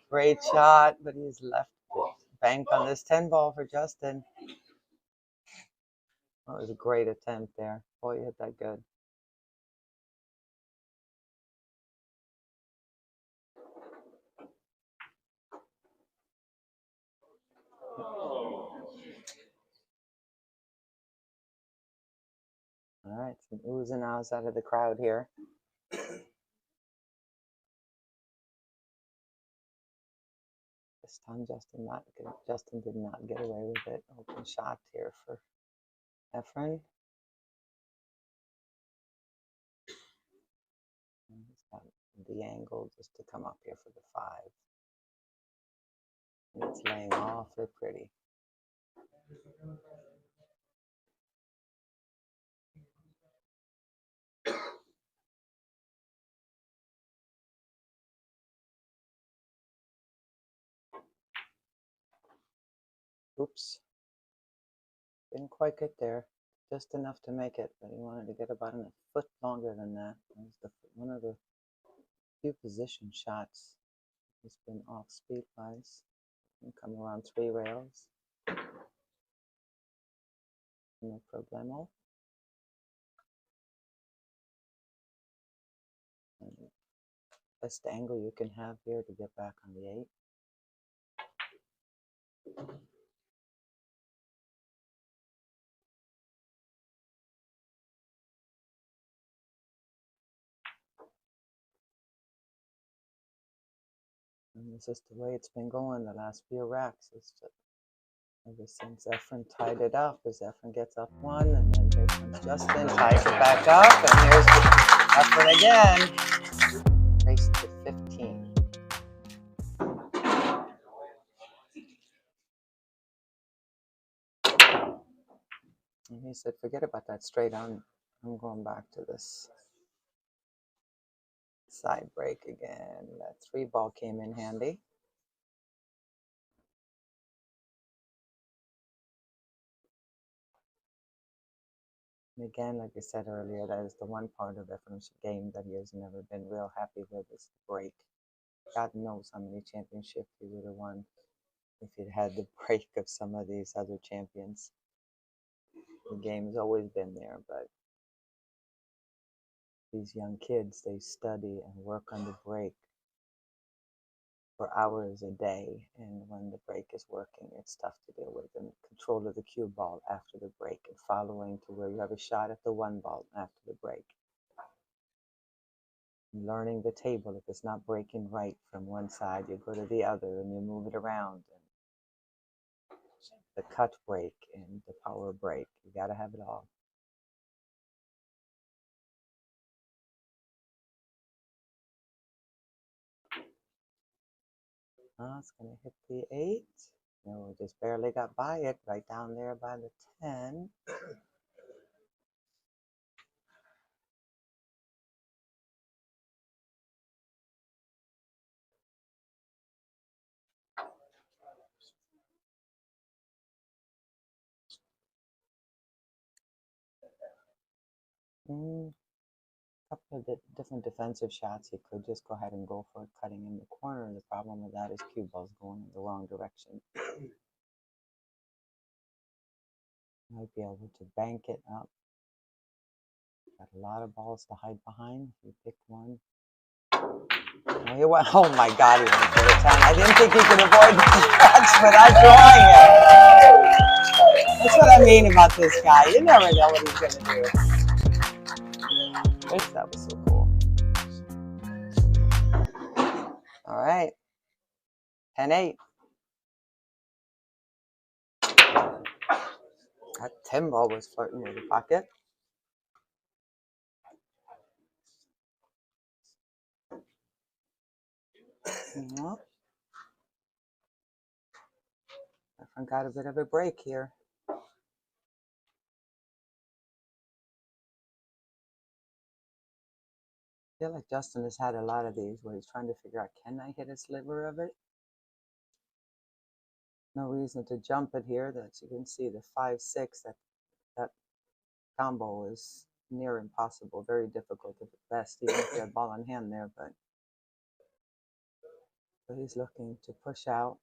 Great shot, but he's left bank on this 10 ball for Justin. That was a great attempt there. Boy, you hit that good. All right, some oohs and ahs out of the crowd here. This time Justin did not get away with it. Open shot here for Efren. And he's got the angle just to come up here for the 5. And it's laying awfully pretty. Oops. Didn't quite get there. Just enough to make it, but he wanted to get about a foot longer than that. That was one of the few position shots. He's been off speed-wise. And come around 3 rails. No problemo. And best angle you can have here to get back on the 8. And this is the way it's been going the last few racks. It's just ever since Efren tied it up, as Efren gets up 1, and then here comes Justin, ties it back up, and here's Efren again. Race to 15. And he said, forget about that straight on. I'm going back to this side break again. That 3 ball came in handy. And again, like I said earlier, that is the one part of Efren's game that he has never been real happy with, is the break. God knows how many championships he would have won if he'd had the break of some of these other champions. The game's always been there, but these young kids, they study and work on the break for hours a day, and when the break is working, it's tough to deal with. And control of the cue ball after the break, and following to where you have a shot at the 1 ball after the break. And learning the table, if it's not breaking right from one side, you go to the other and you move it around. And the cut break and the power break, you got to have it all. It's going to hit the 8. No, we just barely got by it, right down there by the 10. Couple of different defensive shots. He could just go ahead and go for it, cutting in the corner. The problem with that is cue ball's going in the wrong direction. Might be able to bank it up. Got a lot of balls to hide behind. If you pick one. Oh, he went, oh my God, he went for the 10. I didn't think he could avoid the catch without drawing it. That's what I mean about this guy. You never know what he's going to do. That was so cool. All right. 10-8. That 10 ball was flirting with the pocket. Well, Efren got a bit of a break here. I feel like Justin has had a lot of these where he's trying to figure out, can I hit a sliver of it? No reason to jump it here. That you can see the 5-6, that combo is near impossible, very difficult at best, even if you had ball in hand there, but so he's looking to push out.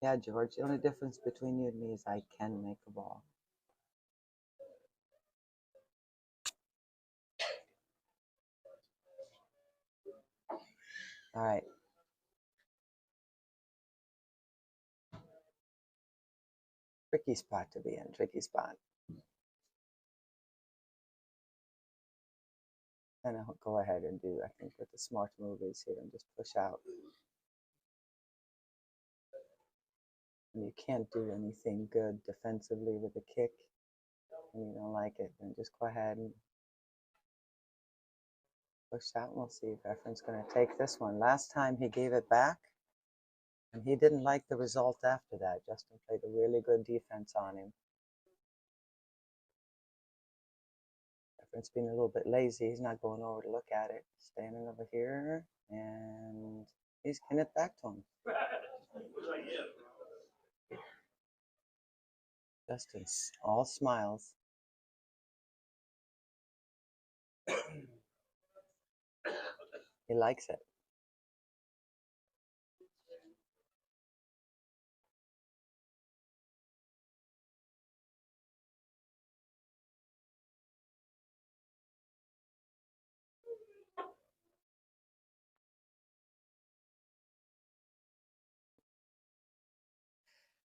Yeah, George, the only difference between you and me is I can make a ball. All right. Tricky spot to be in, tricky spot. And I'll go ahead and do, I think, what the smart move is here and just push out. And you can't do anything good defensively with a kick and you don't like it, then just go ahead and push out. And we'll see if Efren's going to take this one. Last time he gave it back, and he didn't like the result after that. Justin played a really good defense on him. Efren's been a little bit lazy. He's not going over to look at it. Standing over here, and he's getting it back to him. Justin's all smiles. He likes it.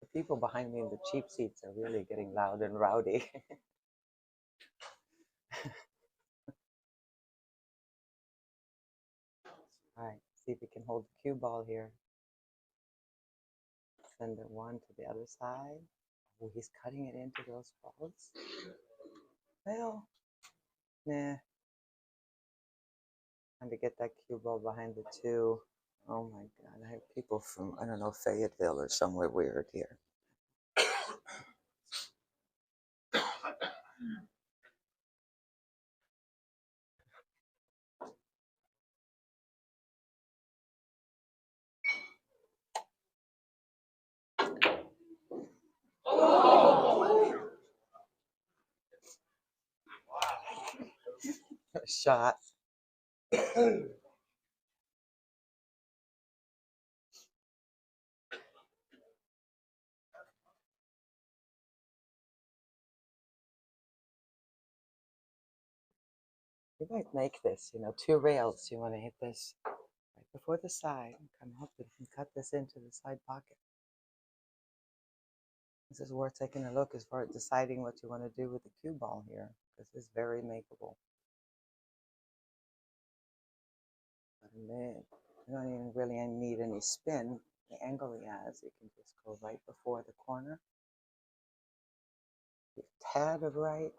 The people behind me in the cheap seats are really getting loud and rowdy. All right, see if we can hold the cue ball here. Send it one to the other side. Oh, he's cutting it into those balls. Well, nah. Trying to get that cue ball behind the 2. Oh my God, I have people from, I don't know, Fayetteville or somewhere weird here. Shot. You might make this, 2 rails. You want to hit this right before the side and come up and cut this into the side pocket. This is worth taking a look as far as deciding what you want to do with the cue ball here, because it's very makeable. But man, you don't even really need any spin. The angle he has, you can just go right before the corner. A tad of right.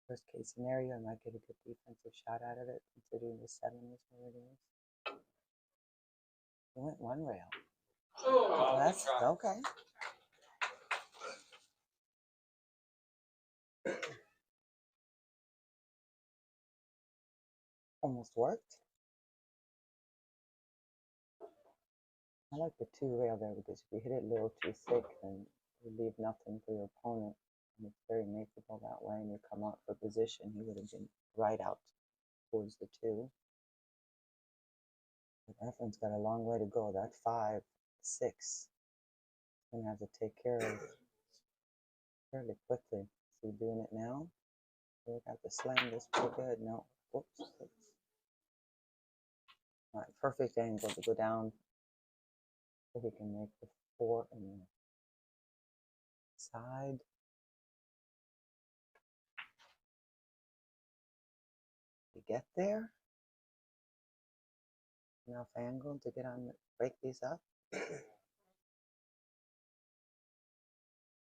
Worst case scenario, I might get a good defensive shot out of it, considering the 7 is where it is. He went one rail. Oh, that's okay. Almost worked. I like the 2 rail there because if you hit it a little too thick, then you leave nothing for your opponent. And it's very makeable that way. And you come out for position, he would have been right out towards the 2. But Efren's got a long way to go. That 5, 6, gonna have to take care of fairly quickly. Is he doing it now? We'll have to slam this pretty good. No. Whoops. All right, perfect angle to go down. So he can make the 4 and the side. You get there. Enough angle to get on, break these up.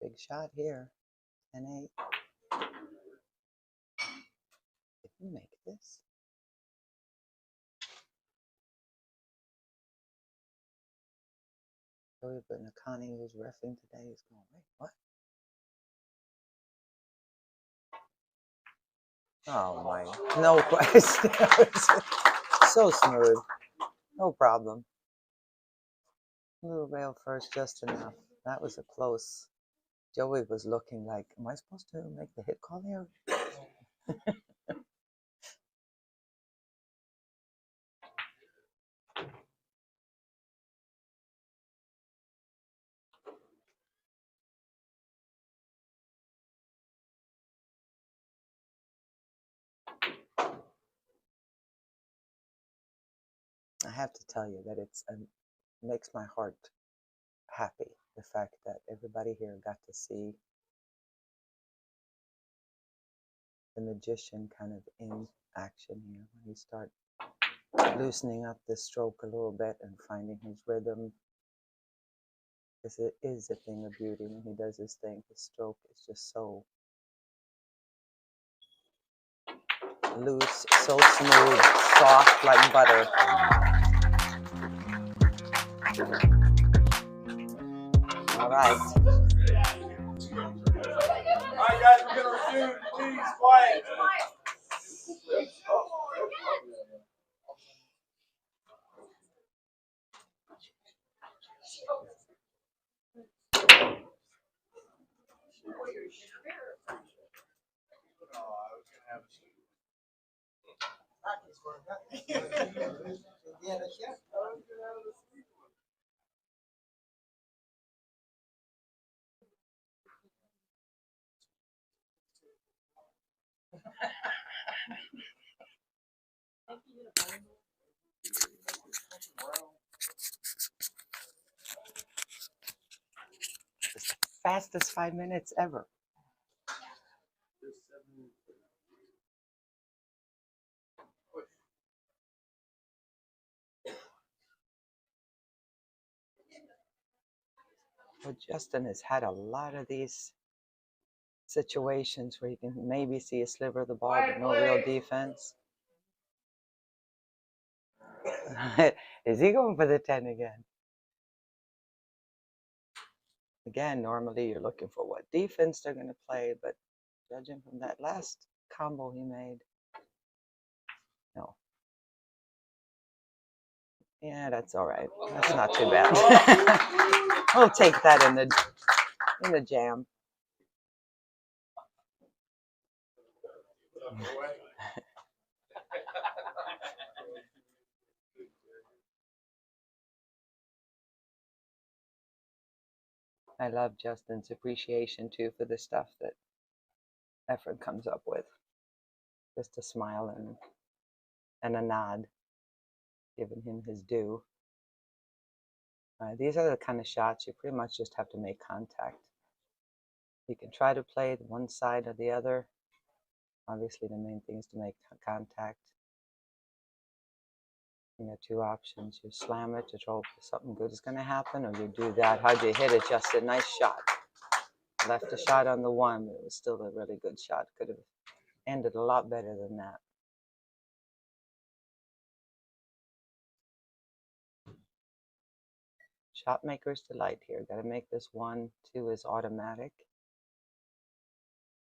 Big shot here. 10-8. Did you make this? Joey, but Nakani, who's reffing today, is going, wait, what? Oh my, no question. So smooth. No problem. Little rail first, just enough. That was a close. Joey was looking like, am I supposed to make the hit call here? I have to tell you that it makes my heart happy, the fact that everybody here got to see the magician kind of in action here when you start loosening up the stroke a little bit and finding his rhythm, because it is a thing of beauty when he does his thing. His stroke is just so loose, so smooth, soft like butter. All right. All right, guys, we're gonna resume. Please, quiet. Fastest 5 minutes ever. Well, Justin has had a lot of these situations where you can maybe see a sliver of the ball, but no real defense. Is he going for the 10 again? Again, normally you're looking for what defense they're going to play, but judging from that last combo he made, no. Yeah, that's all right. That's not too bad. We'll take that in the jam. I love Justin's appreciation too for the stuff that Efren comes up with. Just a smile and a nod, giving him his due. These are the kind of shots you pretty much just have to make contact. You can try to play one side or the other. Obviously, the main thing is to make contact. You got two options. You slam it to hope something good is going to happen, or you do that. How'd you hit it, Justin? Nice shot. Left a shot on the one, but it was still a really good shot. Could have ended a lot better than that. Shot maker's delight here. Got to make this 1, 2 is automatic.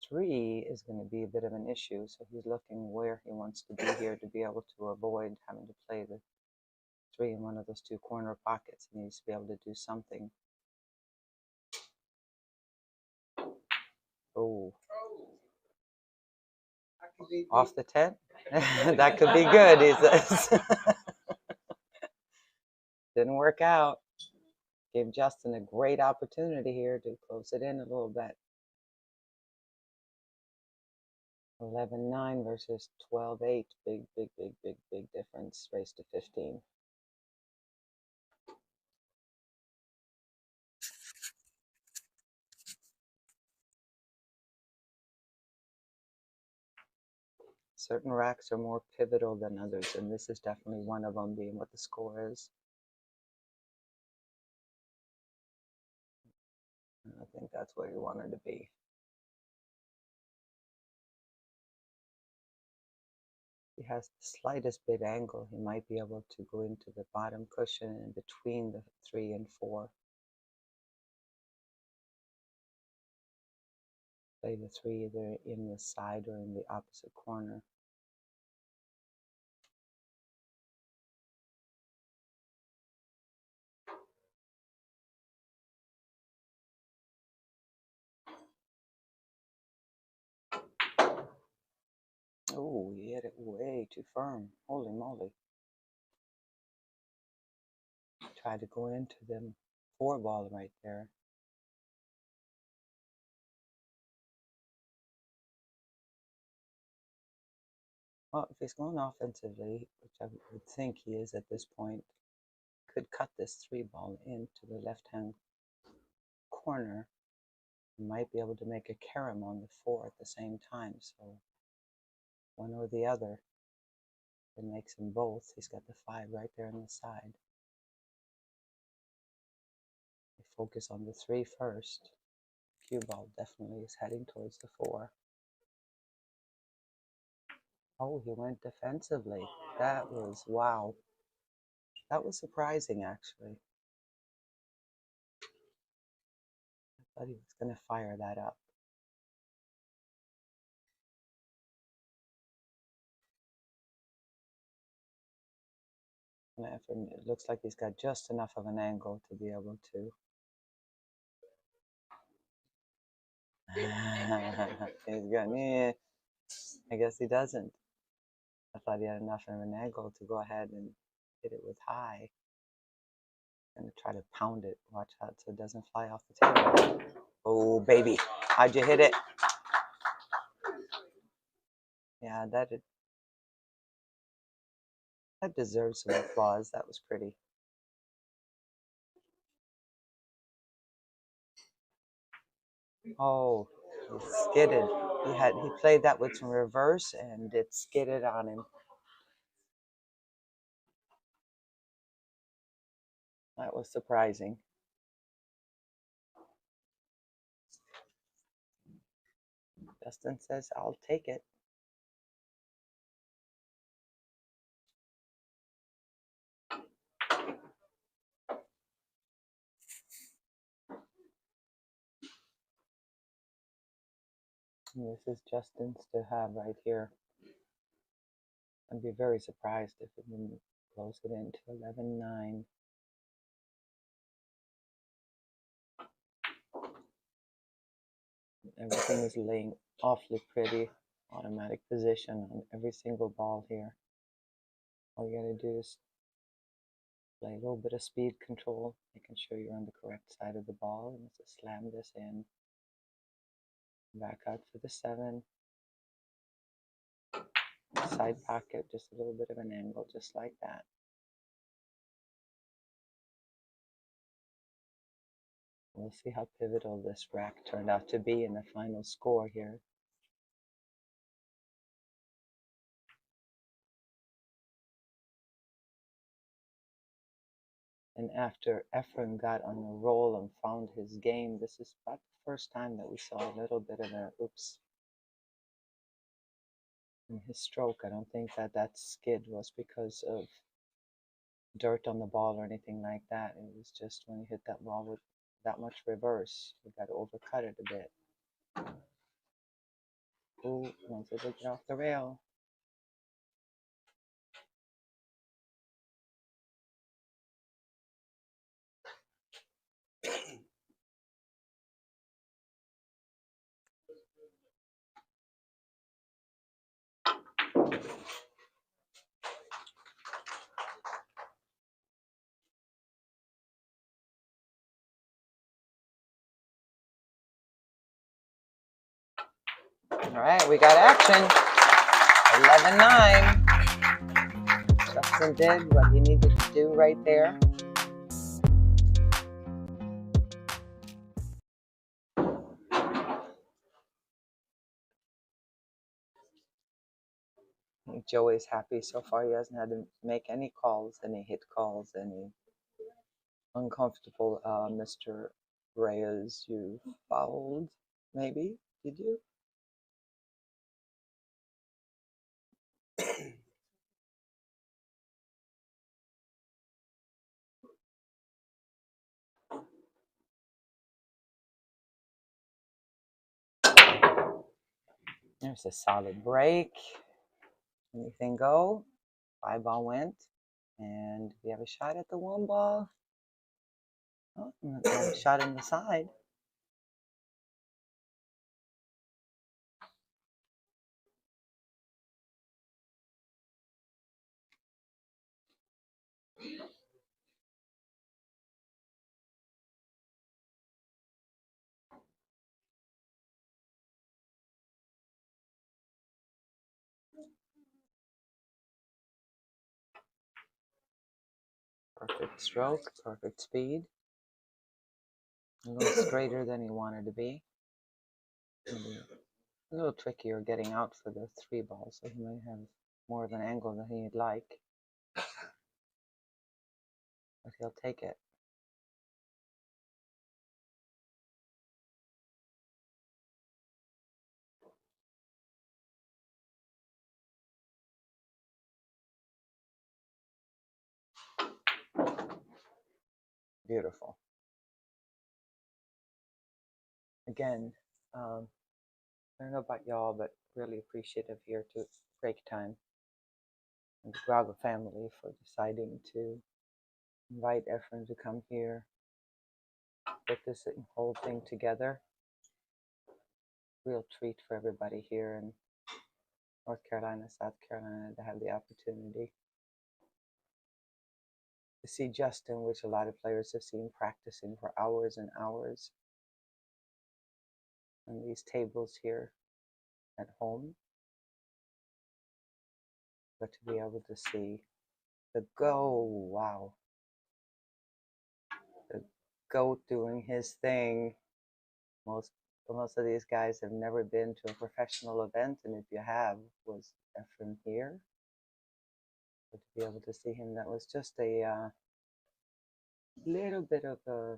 3 is going to be a bit of an issue, so he's looking where he wants to be here to be able to avoid having to play the 3 in one of those two corner pockets. He needs to be able to do something. Oh, off the 10? That could be good, he says. Didn't work out. Gave Justin a great opportunity here to close it in a little bit. 11-9 versus 12-8. Big, big, big, big, big difference. Race to 15. Certain racks are more pivotal than others, and this is definitely one of them, being what the score is. And I think that's where you want her to be. He has the slightest bit angle. He might be able to go into the bottom cushion and between the 3 and 4. Play the 3 either in the side or in the opposite corner. Oh, he hit it way too firm. Holy moly. Tried to go into them 4 ball right there. Well, if he's going offensively, which I would think he is at this point, could cut this 3 ball into the left-hand corner. He might be able to make a carom on the 4 at the same time. So one or the other. It makes them both. He's got the 5 right there on the side. They focus on the 3 first. Cue ball definitely is heading towards the 4. Oh, he went defensively. That was, wow. That was surprising, actually. I thought he was going to fire that up. And it looks like he's got just enough of an angle to be able to. He's going, eh. I guess he doesn't. I thought he had enough of an angle to go ahead and hit it with high. Gonna try to pound it. Watch out so it doesn't fly off the table. Oh, baby. How'd you hit it? Yeah, that deserves some applause. That was pretty. Oh, he skidded. He played that with some reverse and it skidded on him. That was surprising. Justin says, I'll take it. And this is Justin's to have right here. I'd be very surprised if it didn't close it into 11-9. Everything is laying awfully pretty. Automatic position on every single ball here. All you gotta do is play a little bit of speed control, making sure you're on the correct side of the ball, and just slam this in. Back out for the 7. Side pocket, just a little bit of an angle, just like that. We'll see how pivotal this rack turned out to be in the final score here. And after Efren got on a roll and found his game, this is about the first time that we saw a little bit of a oops in his stroke. I don't think that that skid was because of dirt on the ball or anything like that. It was just when you hit that ball with that much reverse, you got to overcut it a bit. Ooh, once it get off the rail. All right, we got action. 11-9. Justin did what he needed to do right there. Joey's happy so far. He hasn't had to make any calls, any hit calls, any uncomfortable. Mr. Reyes, you fouled, maybe? Did you? There's a solid break. Anything go? 5-ball went. And we have a shot at the 1-ball. Oh, we have a shot in the side. Perfect stroke, perfect speed. A little straighter than he wanted to be. Maybe a little trickier getting out for the 3-ball, so he may have more of an angle than he'd like. But he'll take it. Beautiful. Again, I don't know about y'all, but really appreciative here to break time and the Braga family for deciding to invite Efren to come here, put this whole thing together. Real treat for everybody here in North Carolina, South Carolina, to have the opportunity to see Justin, which a lot of players have seen practicing for hours and hours on these tables here at home. But to be able to see the wow, the GOAT doing his thing. Most of these guys have never been to a professional event, and if you have, was Efren here. But to be able to see him, that was just a little bit of a,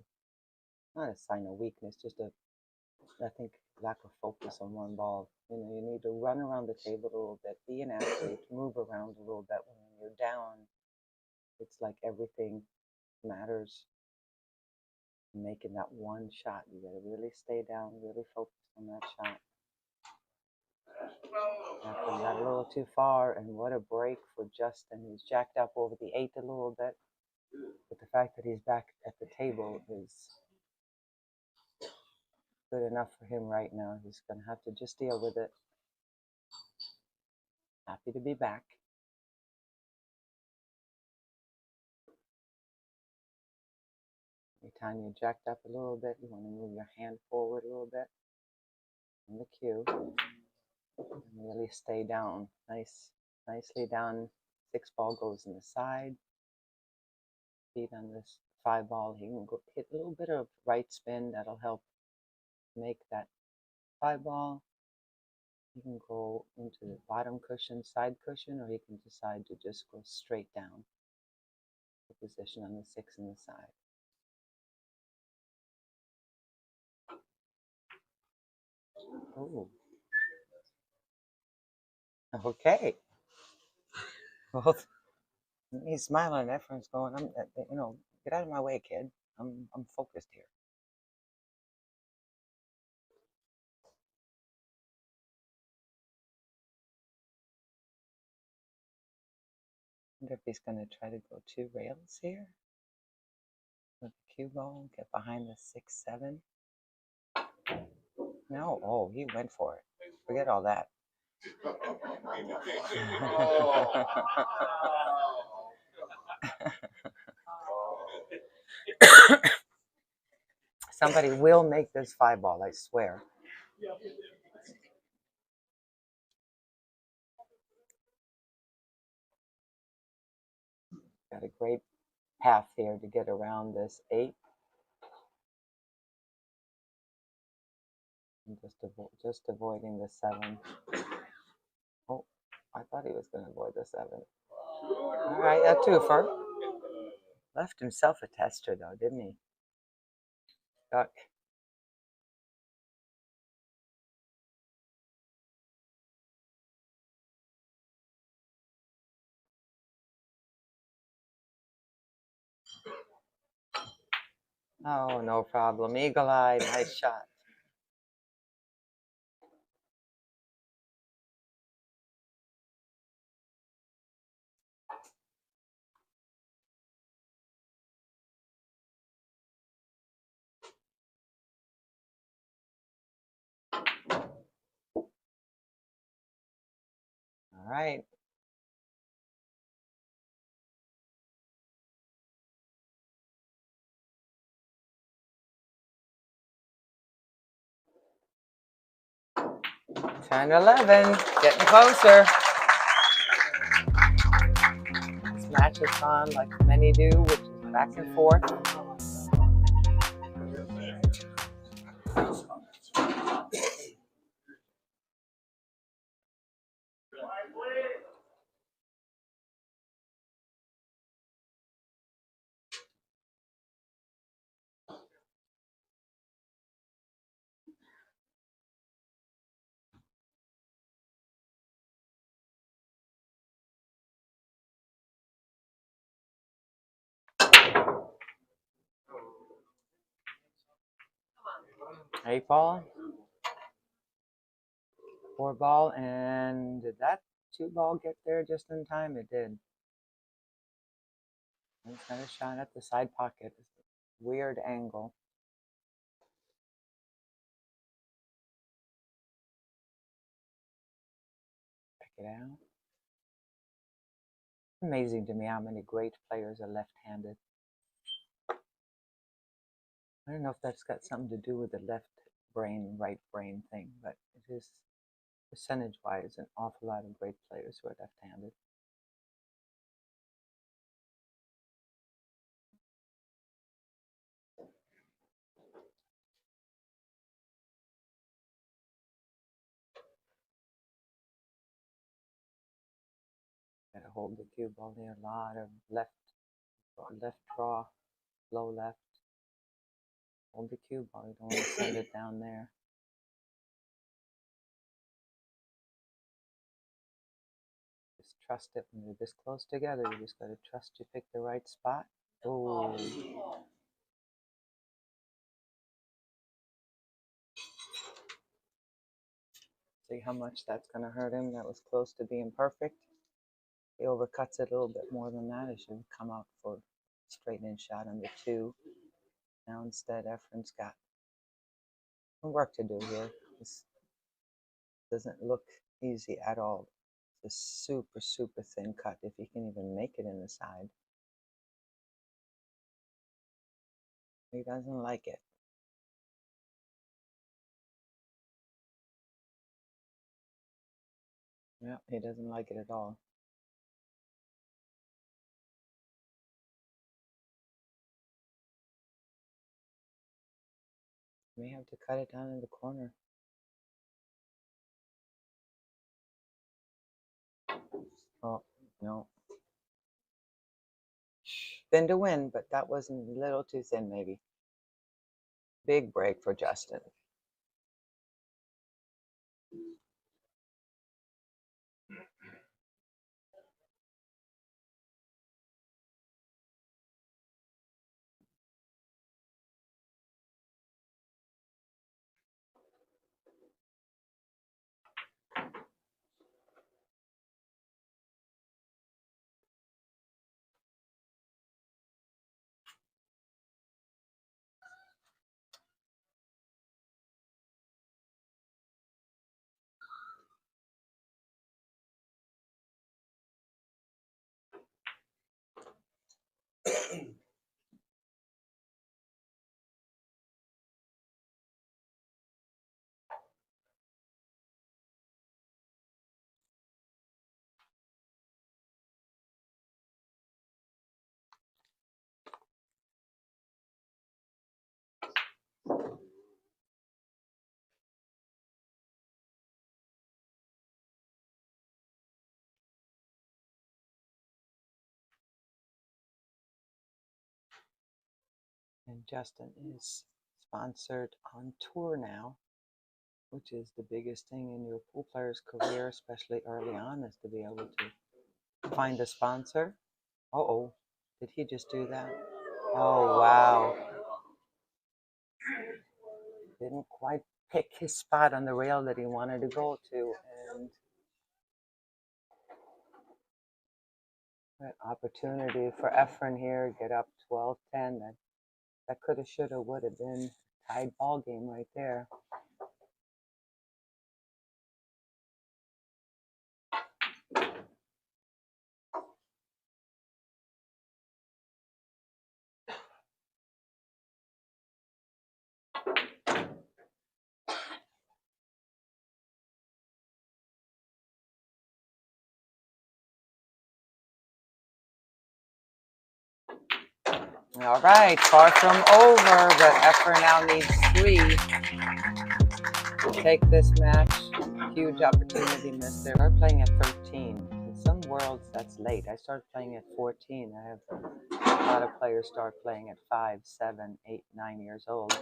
not a sign of weakness, just a, I think, lack of focus on one ball. You know, you need to run around the table a little bit, be an athlete, move around a little bit. When you're down, it's like everything matters. Making that one shot, you got to really stay down, really focus on that shot. Efren got a little too far, and what a break for Justin. He's jacked up over the 8 a little bit, but the fact that he's back at the table is good enough for him right now. He's going to have to just deal with it. Happy to be back. Anytime you're jacked up a little bit, you want to move your hand forward a little bit in the cue and really stay down. Nicely down. 6-ball goes in the side. Feet on this 5-ball. He can go hit a little bit of right spin. That'll help make that 5-ball. He can go into the bottom cushion, side cushion, or he can decide to just go straight down. The position on the 6 and the side. Ooh. Okay. Well, he's smiling. Efren's going, get out of my way, kid. I'm focused here. I wonder if he's going to try to go 2 rails here with the cue ball, get behind the 6-7. No, oh, he went for it. Forget all that. Somebody will make this 5 ball, I swear. Got a great path here to get around this 8. And just avoiding the 7. Oh, I thought he was going to avoid the 7. All right, a twofer. Left himself a tester, though, didn't he? Duck. Oh, no problem. Eagle eye, nice shot. All right. Ten, 11, getting closer. This match is on like many do, which is back and forth. Eight ball, 4 ball, and did that 2 ball get there just in time? It did. He's got a shot at the side pocket. Weird angle. Check it out. Amazing to me how many great players are left-handed. I don't know if that's got something to do with the left brain, right brain thing, but it is percentage-wise an awful lot of great players who are left-handed. Gotta hold the cue ball there. A lot of left draw, low left. Hold the cue ball. You don't want to send it down there. Just trust it when you're this close together. You just gotta trust you pick the right spot. Oh. See how much that's gonna hurt him. That was close to being perfect. He overcuts it a little bit more than that. It should come out for straight in shot on the 2. Now instead, Efren's got some work to do here. This doesn't look easy at all. It's a super, super thin cut if he can even make it in the side. He doesn't like it. Yeah, he doesn't like it at all. May have to cut it down in the corner. Oh, no. Thin to win, but that wasn't a little too thin, maybe. Big break for Justin. And Justin is sponsored on tour now, which is the biggest thing in your pool player's career, especially early on, is to be able to find a sponsor. Uh-oh, did he just do that? Oh, wow. Didn't quite pick his spot on the rail that he wanted to go to. And an opportunity for Efren here, get up 12-10. That could have, should have, would have been a tied ball game right there. All right, far from over, but Efren now needs 3 to take this match. Huge opportunity missed there. I started playing at 13. In some worlds, that's late. I started playing at 14. I have a lot of players start playing at 5, 7, 8, 9 years old.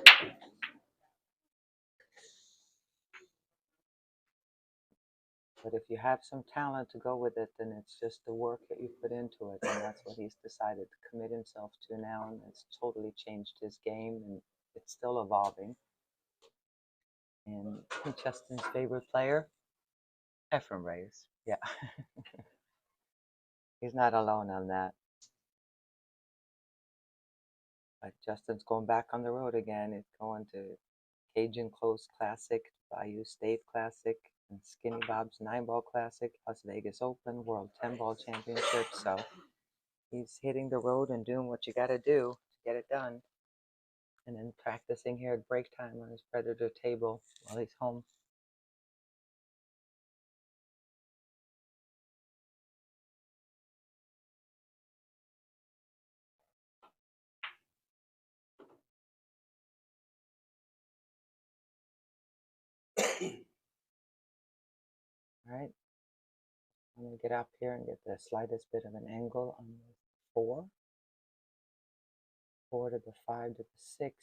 But if you have some talent to go with it, then it's just the work that you put into it. And that's what he's decided to commit himself to now. And it's totally changed his game, and it's still evolving. And Justin's favorite player, Efren Reyes. Yeah. He's not alone on that. But Justin's going back on the road again. It's going to Cajun Close Classic, Bayou State Classic, and Skinny Bob's 9-Ball Classic, Las Vegas Open, World 10-Ball Championship. So he's hitting the road and doing what you got to do to get it done. And then practicing here at break time on his Predator table while he's home. All right. I'm going to get up here and get the slightest bit of an angle on the 4. 4 to the 5 to the 6.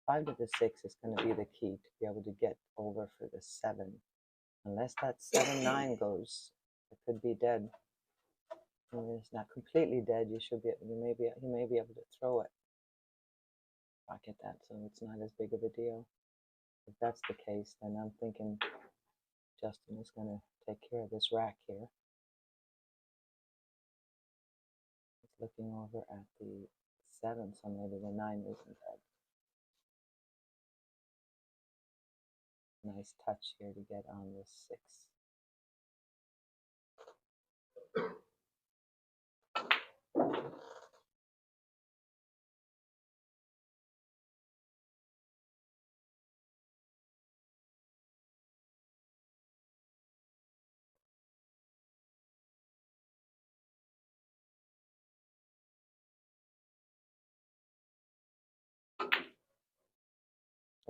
5 to the 6 is going to be the key to be able to get over for the 7. Unless that 7-9 goes, it could be dead. And it's not completely dead. You may be able to throw it. Pocket that, so it's not as big of a deal. If that's the case, then I'm thinking Justin is going to take care of this rack here. It's looking over at the 7, so maybe the 9 isn't dead. Nice touch here to get on the 6.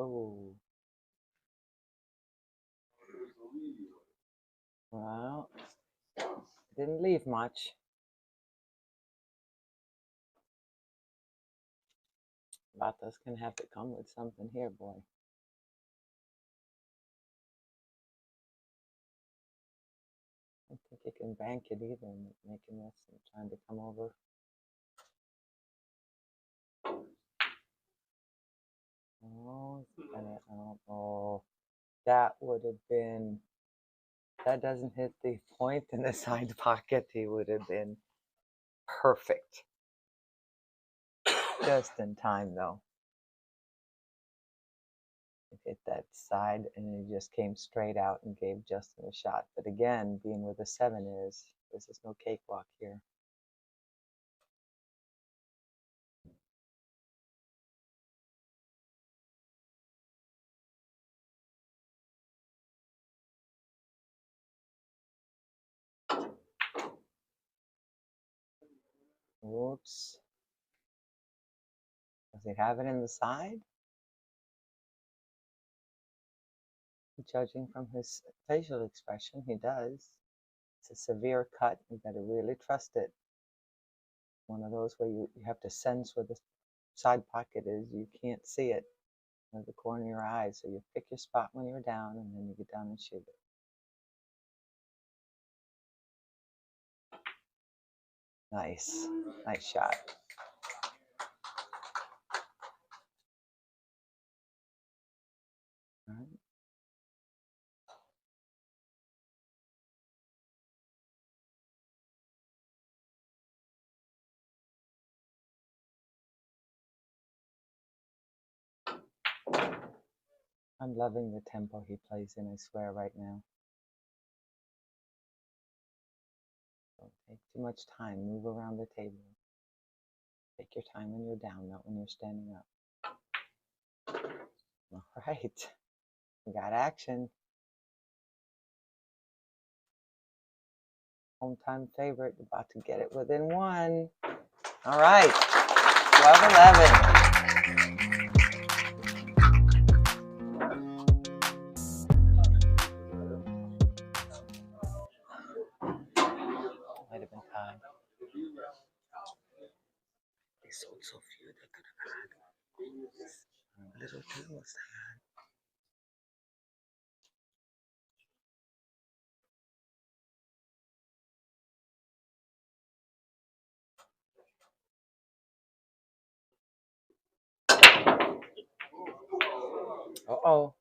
Oh. Well, didn't leave much. Bata's gonna have to come with something here, boy. I don't think you can bank it either, making this and trying to come over. Oh, oh, that would have been. That doesn't hit the point in the side pocket. He would have been perfect. Just in time, though. It hit that side, and he just came straight out and gave Justin a shot. But again, being where the 7 is, this is no cakewalk here. Whoops. Does he have it in the side? Judging from his facial expression, he does. It's a severe cut. You got to really trust it. One of those where you have to sense where the side pocket is. You can't see it with the corner of your eye. So you pick your spot when you're down, and then you get down and shoot it. Nice. Nice shot. All right. I'm loving the tempo he plays in, I swear, right now. Don't take too much time. Move around the table. Take your time when you're down, not when you're standing up. All right. We got action. Hometown favorite, about to get it within 1. All right. 12-11. Might have been tied. They sold so few they could have had little tables they had. Uh-oh.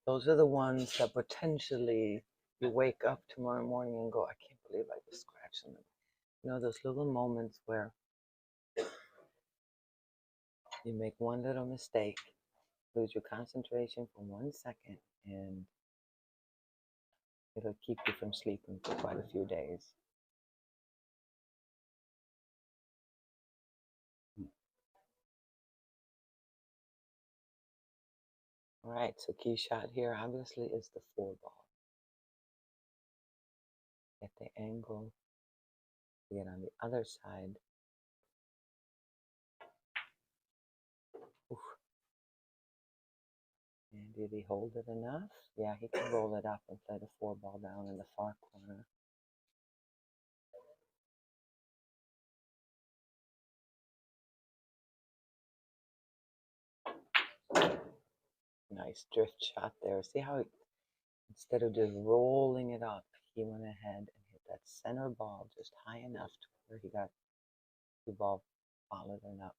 Those are the ones that potentially you wake up tomorrow morning and go, I can't believe I just scratched them. You know, those little moments where you make one little mistake, lose your concentration for 1 second, and it'll keep you from sleeping for quite a few days. All right, so key shot here obviously is the 4 ball. Get the angle, get on the other side. Oof. And did he hold it enough? Yeah, he can roll it up and play the 4 ball down in the far corner. Nice drift shot there. See how he, instead of just rolling it up, he went ahead and hit that center ball just high enough to where he got the ball followed enough.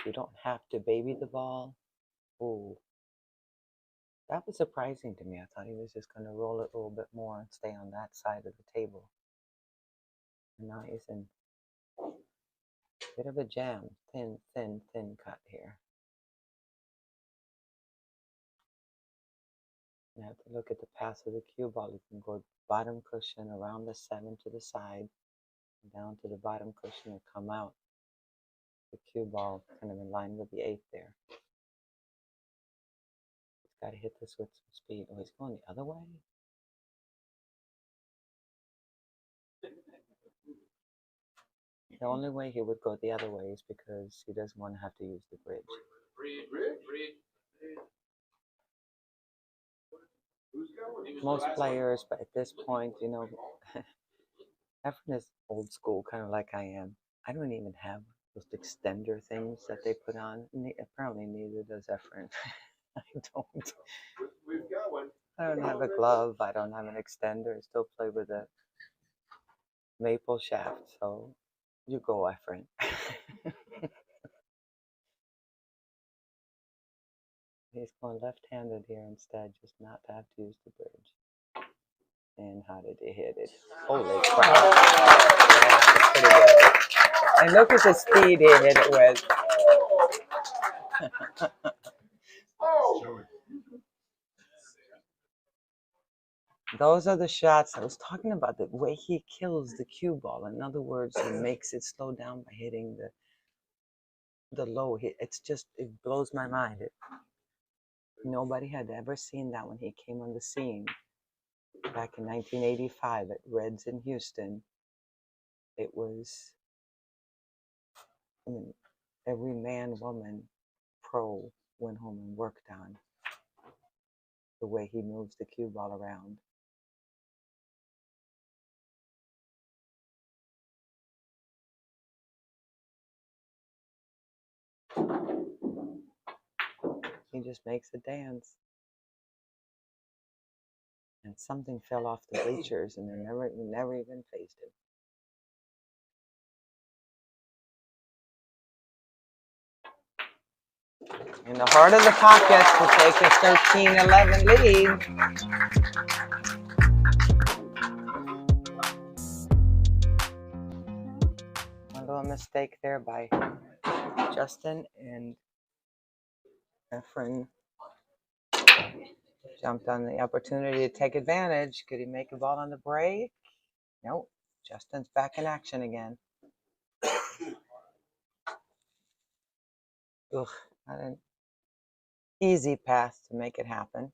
You don't have to baby the ball. Ooh. That was surprising to me. I thought he was just going to roll it a little bit more and stay on that side of the table. And now he's in a bit of a jam. Thin cut here. You have to look at the pass of the cue ball. You can go bottom cushion around the 7 to the side, down to the bottom cushion and come out. The cue ball kind of in line with the 8 there. He's got to hit this with some speed. Oh, he's going the other way? The only way he would go the other way is because he doesn't want to have to use the bridge. Most players, but at this point, you know, Efren is old school, kind of like I am. I don't even have those extender things that they put on. Apparently, neither does Efren. I don't. We've got one. I don't have a glove. I don't have an extender. I still play with a maple shaft. So you go, Efren. He's going left-handed here instead, just not to have to use the bridge. And how did he hit it? Holy crap. Yeah, that's pretty good. And look at the speed he hit it with. Those are the shots I was talking about, the way he kills the cue ball. In other words, he makes it slow down by hitting the low hit. It's just, it blows my mind. Nobody had ever seen that when he came on the scene back in 1985 at Reds in Houston. It was, I mean, every man, woman, pro went home and worked on the way he moves the cue ball around. He just makes a dance. And something fell off the bleachers, and they never even faced it. In the heart of the pocket to take a 13-11 lead. A little mistake there by Justin, and Efren jumped on the opportunity to take advantage. Could he make a ball on the break? Nope. Justin's back in action again. Ugh, not an easy path to make it happen.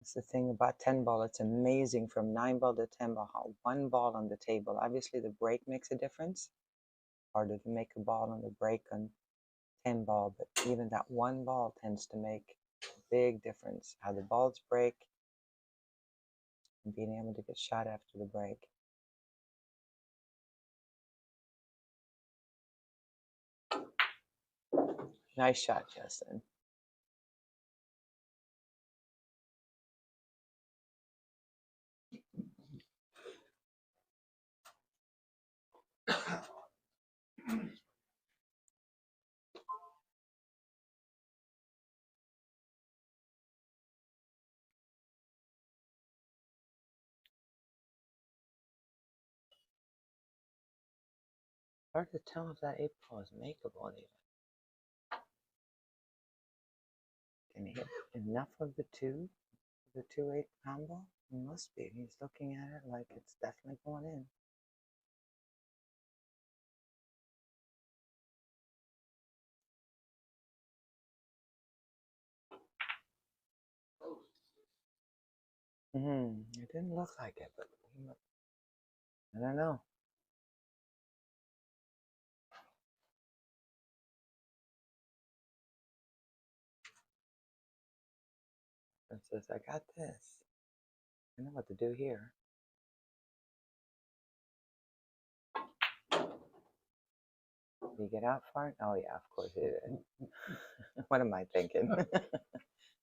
That's the thing about 10 ball. It's amazing from 9 ball to 10 ball how one ball on the table. Obviously, the break makes a difference. Harder to make a ball on the break on 10 ball, but even that one ball tends to make a big difference. How the balls break and being able to get shot after the break. Nice shot, Justin. Hard to tell if that 8 ball is makeable even. Can he hit enough of the 2-8 combo? He must be. He's looking at it like it's definitely going in. It didn't look like it, but I don't know. It says, I got this. I know what to do here. Did he get out far? Oh, yeah, of course he did. What am I thinking?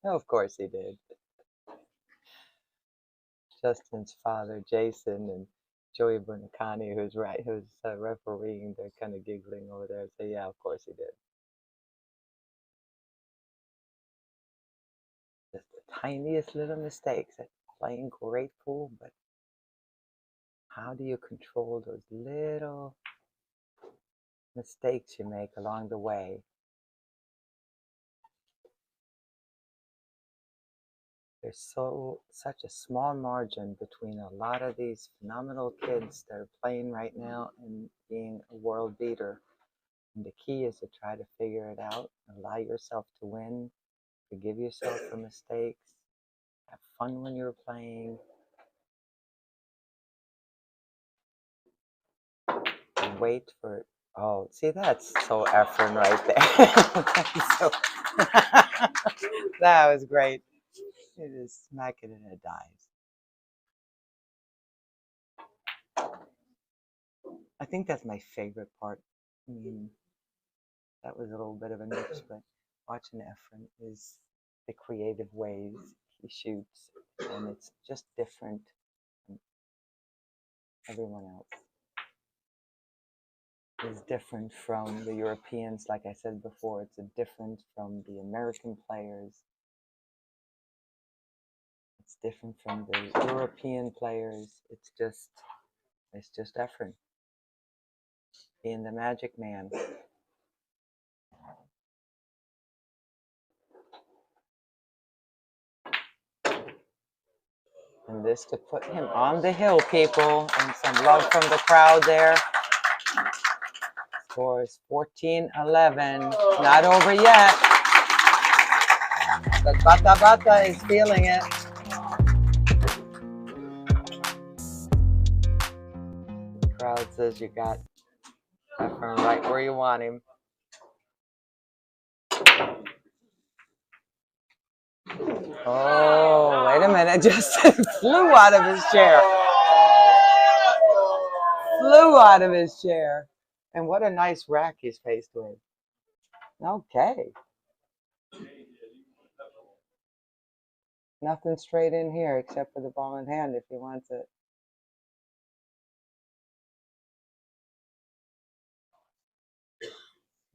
No, of course he did. Justin's father, Jason, and Joey Bunicani, who's refereeing, they're kind of giggling over there. So, yeah, of course he did. Just the tiniest little mistakes at playing great pool, but how do you control those little mistakes you make along the way? There's such a small margin between a lot of these phenomenal kids that are playing right now and being a world beater. And the key is to try to figure it out, allow yourself to win, forgive yourself for mistakes, have fun when you're playing, and wait for, oh, see, that's so Efren right there. That was great. You just smack it and it dies. I think that's my favorite part. That was a little bit of a mix, but watching Efren is the creative ways he shoots, and it's just different from everyone else. It's different from the Europeans, like I said before. It's different from the American players. It's different from the European players. It's just Efren being the magic man. And this could put him on the hill, people, and some love from the crowd there. Score is 14-11. Not over yet. But Bata is feeling it. The crowd says you got Efren right where you want him. Oh, wait a minute. Justin flew out of his chair. Flew out of his chair. And what a nice rack he's faced with. Okay. Nothing straight in here except for the ball in hand if he wants it.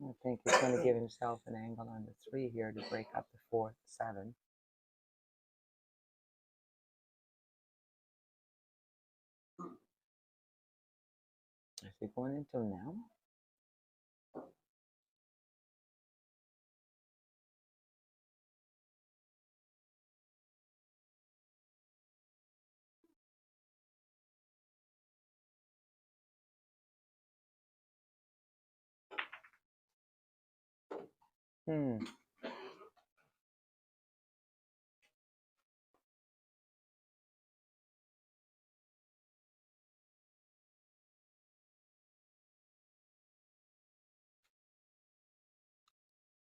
I think he's going to give himself an angle on the 3 here to break up the 4-7. Is he going into now?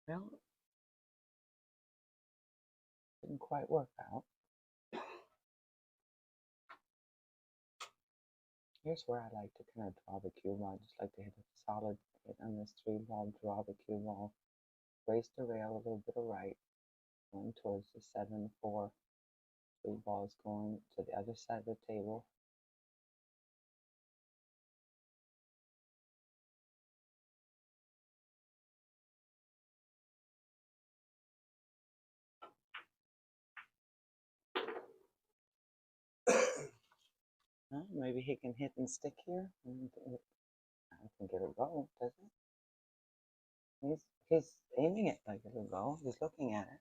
Well, didn't quite work out. Here's where I like to kind of draw the cue ball. I just like to hit a solid hit on this 3 ball, draw the cue ball, raise the rail a little bit of right, going towards the 7-4. 3 balls going to the other side of the table. Maybe he can hit and stick here. I think it'll go, doesn't it? He's aiming it like it'll go. He's looking at it.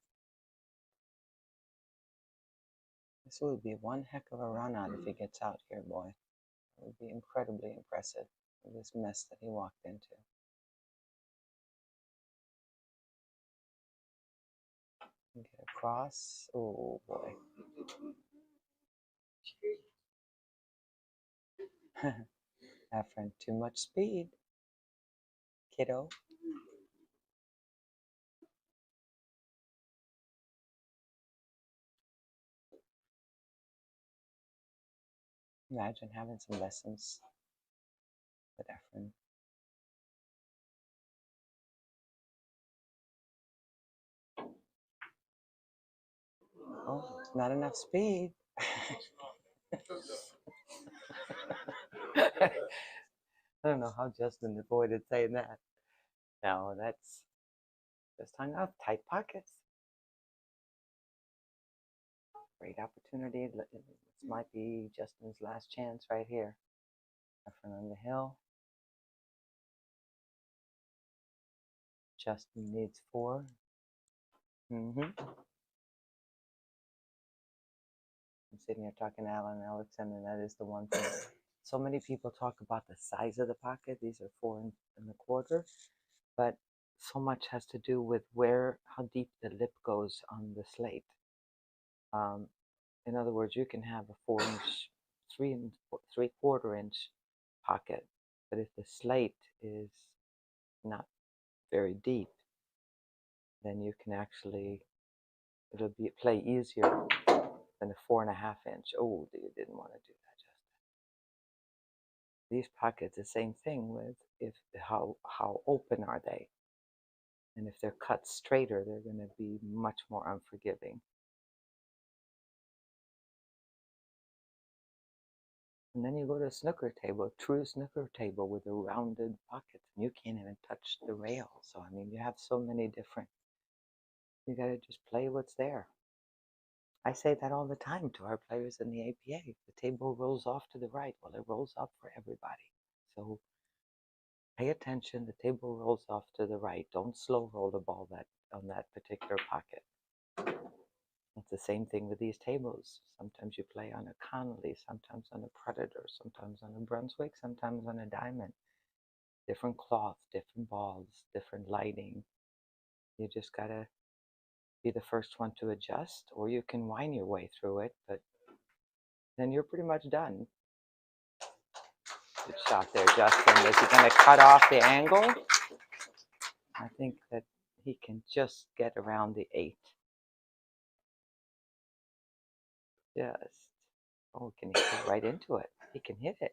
This would be one heck of a run out if he gets out here, boy. It would be incredibly impressive with this mess that he walked into. Get across. Oh boy. Efren, too much speed. Kiddo. Imagine having some lessons with Efren. Oh, not enough speed. I don't know how Justin avoided saying that. No, that's just hung up. Tight pockets. Great opportunity. This might be Justin's last chance right here. Efren on the hill. Justin needs 4. I'm sitting here talking to Alan and Alexander, and that is the one thing. So many people talk about the size of the pocket. These are 4 1/4, but so much has to do with how deep the lip goes on the slate. In other words, you can have a 4-inch, 3 3/4 inch pocket, but if the slate is not very deep, then you can it'll play easier than a 4.5 inch. Oh, you didn't want to do that, Justin. these pockets, the same thing with how open are they? And if they're cut straighter, they're going to be much more unforgiving. And then you go to a snooker table, a true snooker table with a rounded pocket, and you can't even touch the rail. So, I mean, you have so many different, you got to just play what's there. I say that all the time to our players in the APA. The table rolls off to the right. Well, it rolls up for everybody. So pay attention. The table rolls off to the right. Don't slow roll the ball on that particular pocket. It's the same thing with these tables. Sometimes you play on a Connolly, sometimes on a Predator, sometimes on a Brunswick, sometimes on a Diamond. Different cloth, different balls, different lighting. You just gotta be the first one to adjust, or you can whine your way through it, but then you're pretty much done. Good shot there, Justin. Is he gonna cut off the angle? I think that he can just get around the 8. Just, oh, can he get right into it? He can hit it.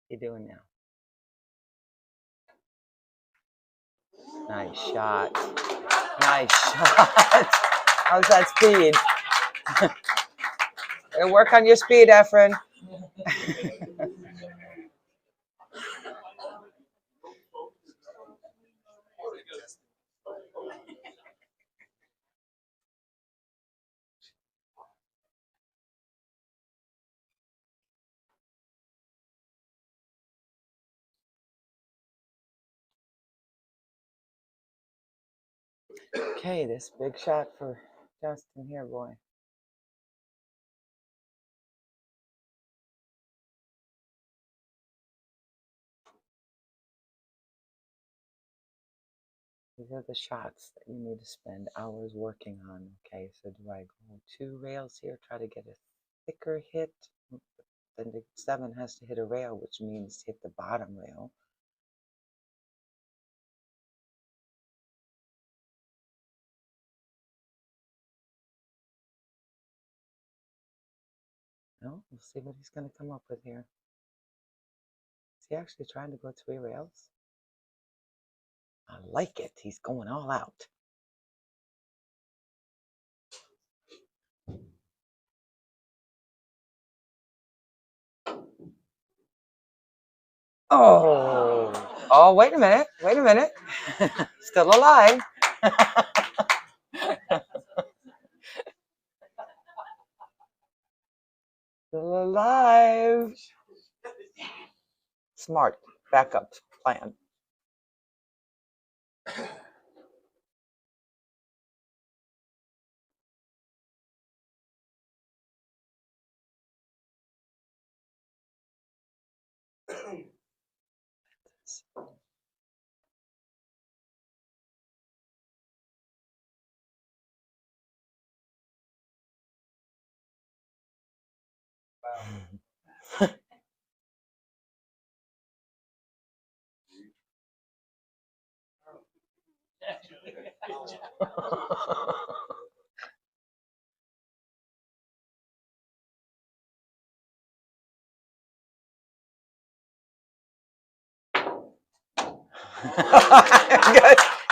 What are you doing now? Nice shot. Nice shot. How's that speed? Work on your speed, Efren. Okay, this big shot for Justin here, boy. These are the shots that you need to spend hours working on. Okay, so do I go 2 rails here, try to get a thicker hit? Then the 7 has to hit a rail, which means hit the bottom rail. No, we'll see what he's going to come up with here. Is he actually trying to go 3 rails? I like it. He's going all out. Oh, wait a minute. Wait a minute. Still alive. Still alive. Smart backup plan.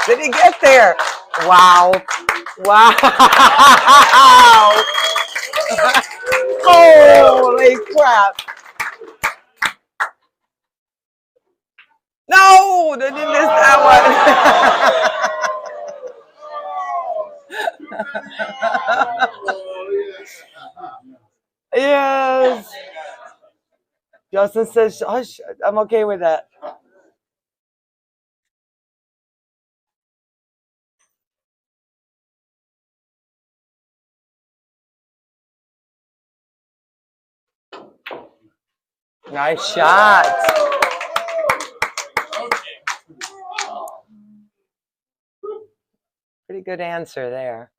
Did he get there? Wow. Wow. Holy crap. No, did he miss that one? Yes. Justin says, hush, I'm okay with that. Nice shot. Pretty good answer there.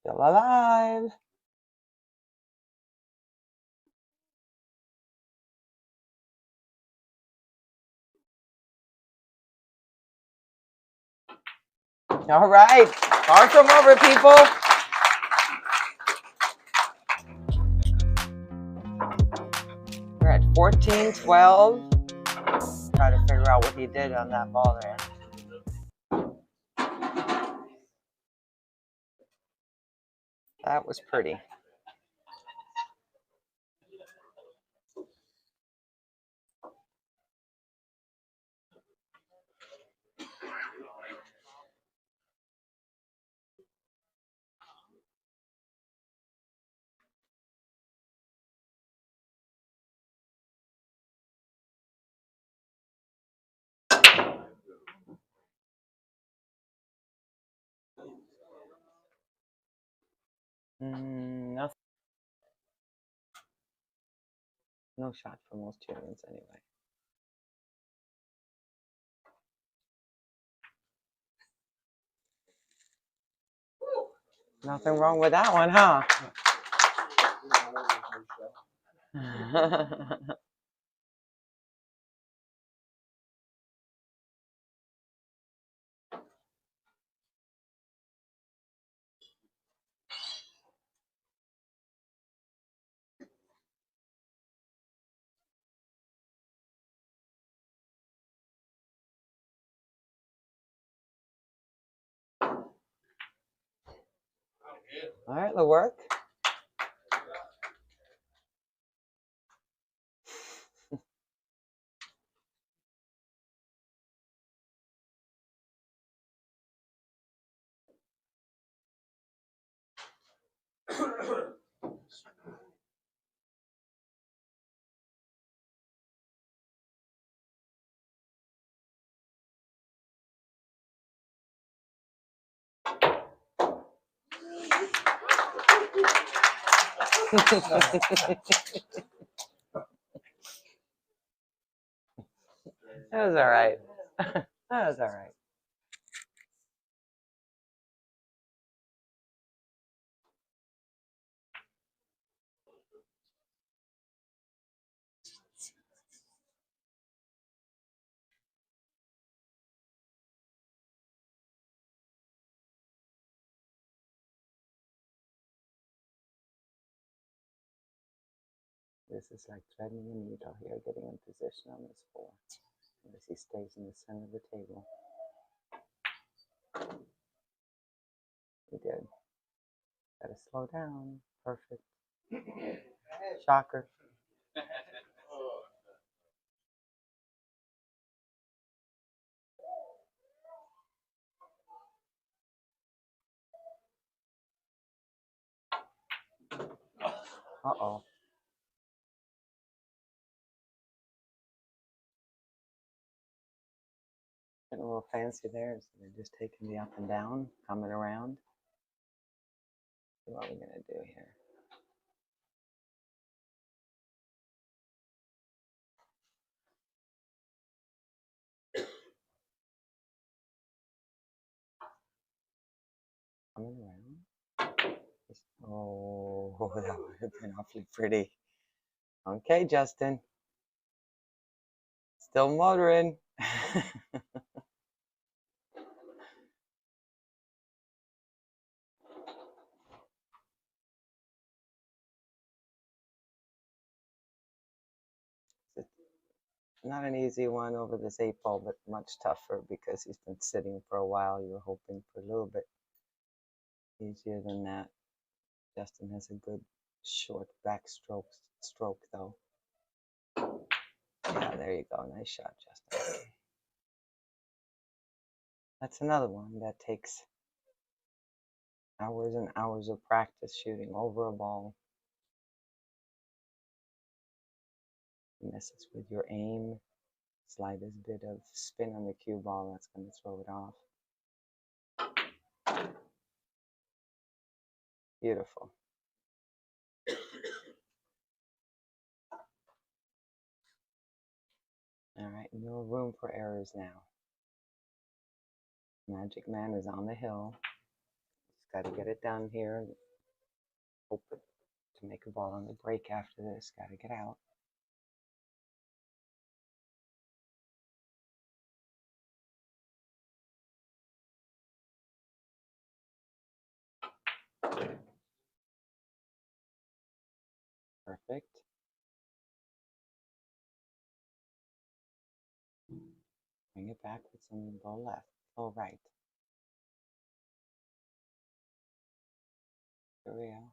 Still alive. All right. Far from over, people. We're at 14-12. Try to figure out what he did on that ball there. That was pretty. Nothing. No shot for most humans anyway. Nothing wrong with that one, huh? All right, it'll work. That was all right. That was all right. This is like threading a needle here, getting in position on this four. As he stays in the center of the table. He did. Gotta slow down. Perfect. Shocker. Uh-oh. Getting a little fancy there. So they're just taking the up and down, coming around. See what we're gonna do here. Coming around. Oh, that would have been awfully pretty. Okay, Justin. Still motoring. Not an easy one over this 8-ball, but much tougher because he's been sitting for a while. You were hoping for a little bit easier than that. Justin has a good short backstroke though. Yeah, there you go. Nice shot, Justin. That's another one that takes hours and hours of practice shooting over a ball. Messes with your aim. Slightest bit of spin on the cue ball, that's going to throw it off. Beautiful. All right, no room for errors now. Magic Man is on the hill. Just got to get it done here. Hope to make a ball on the break after this. Got to get out. Perfect. Bring it back with some low left, low right. There we go.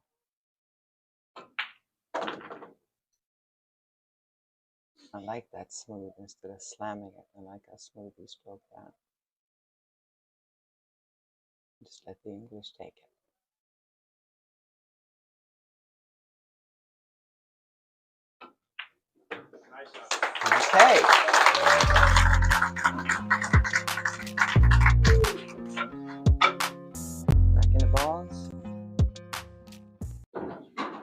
I like that smooth instead of slamming it. I like how smooth you stroke that. Just let the English take it. Okay. Back in the balls.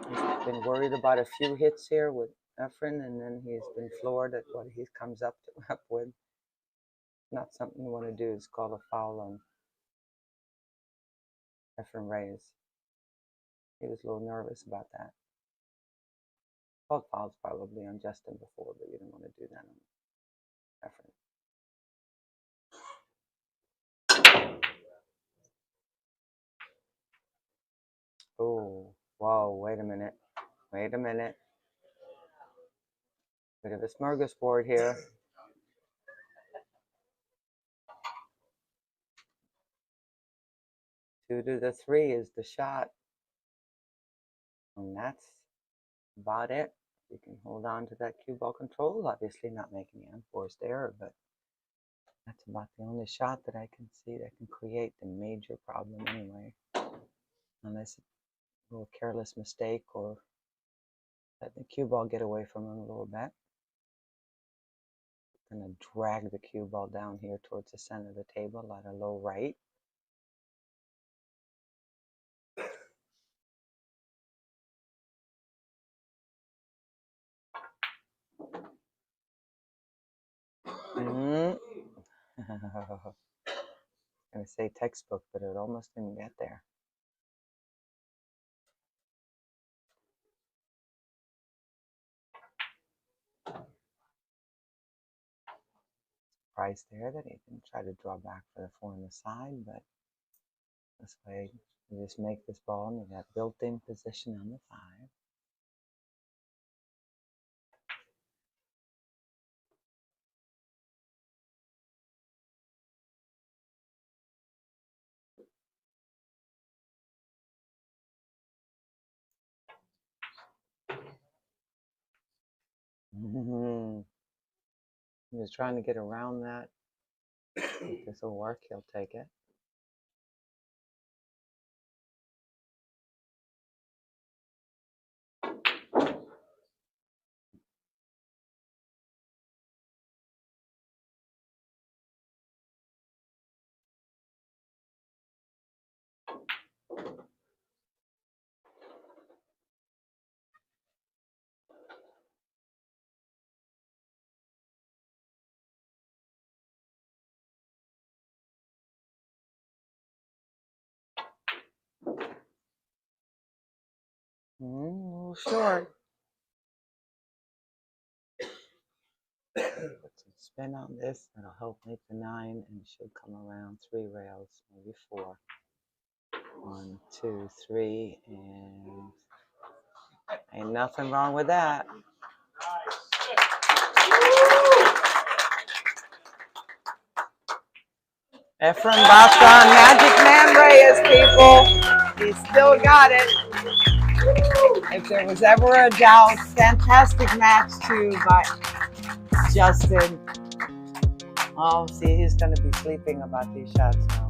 He's been worried about a few hits here with Efren, and then he's been floored at what he comes up with. Not something you want to do is call a foul on Efren Reyes. He was a little nervous about that. Called fouls probably on Justin before, but you don't want to do that on Efren. Oh, whoa, wait a minute. Wait a minute. Bit of a smorgasbord here. 2 to the 3 is the shot. And that's about it. You can hold on to that cue ball control. Obviously not making an unforced error, but that's about the only shot that I can see that can create the major problem anyway. Unless a little careless mistake or let the cue ball get away from him a little bit. I'm going to drag the cue ball down here towards the center of the table at a low right. I'm going to say textbook, but it almost didn't get there. Surprised there that he didn't try to draw back for the 4 on the side, but this way you just make this ball and you got built-in position on the 5. He was trying to get around that. If this will work, he'll take it. A little short. Put some spin on this. That'll help make the 9, and it should come around 3 rails, maybe 4. 1, 2, 3, and ain't nothing wrong with that. Efren Bata, Magic Man Reyes, people. He still got it. If there was ever a doubt, fantastic match too by Justin. Oh, see, he's going to be sleeping about these shots now.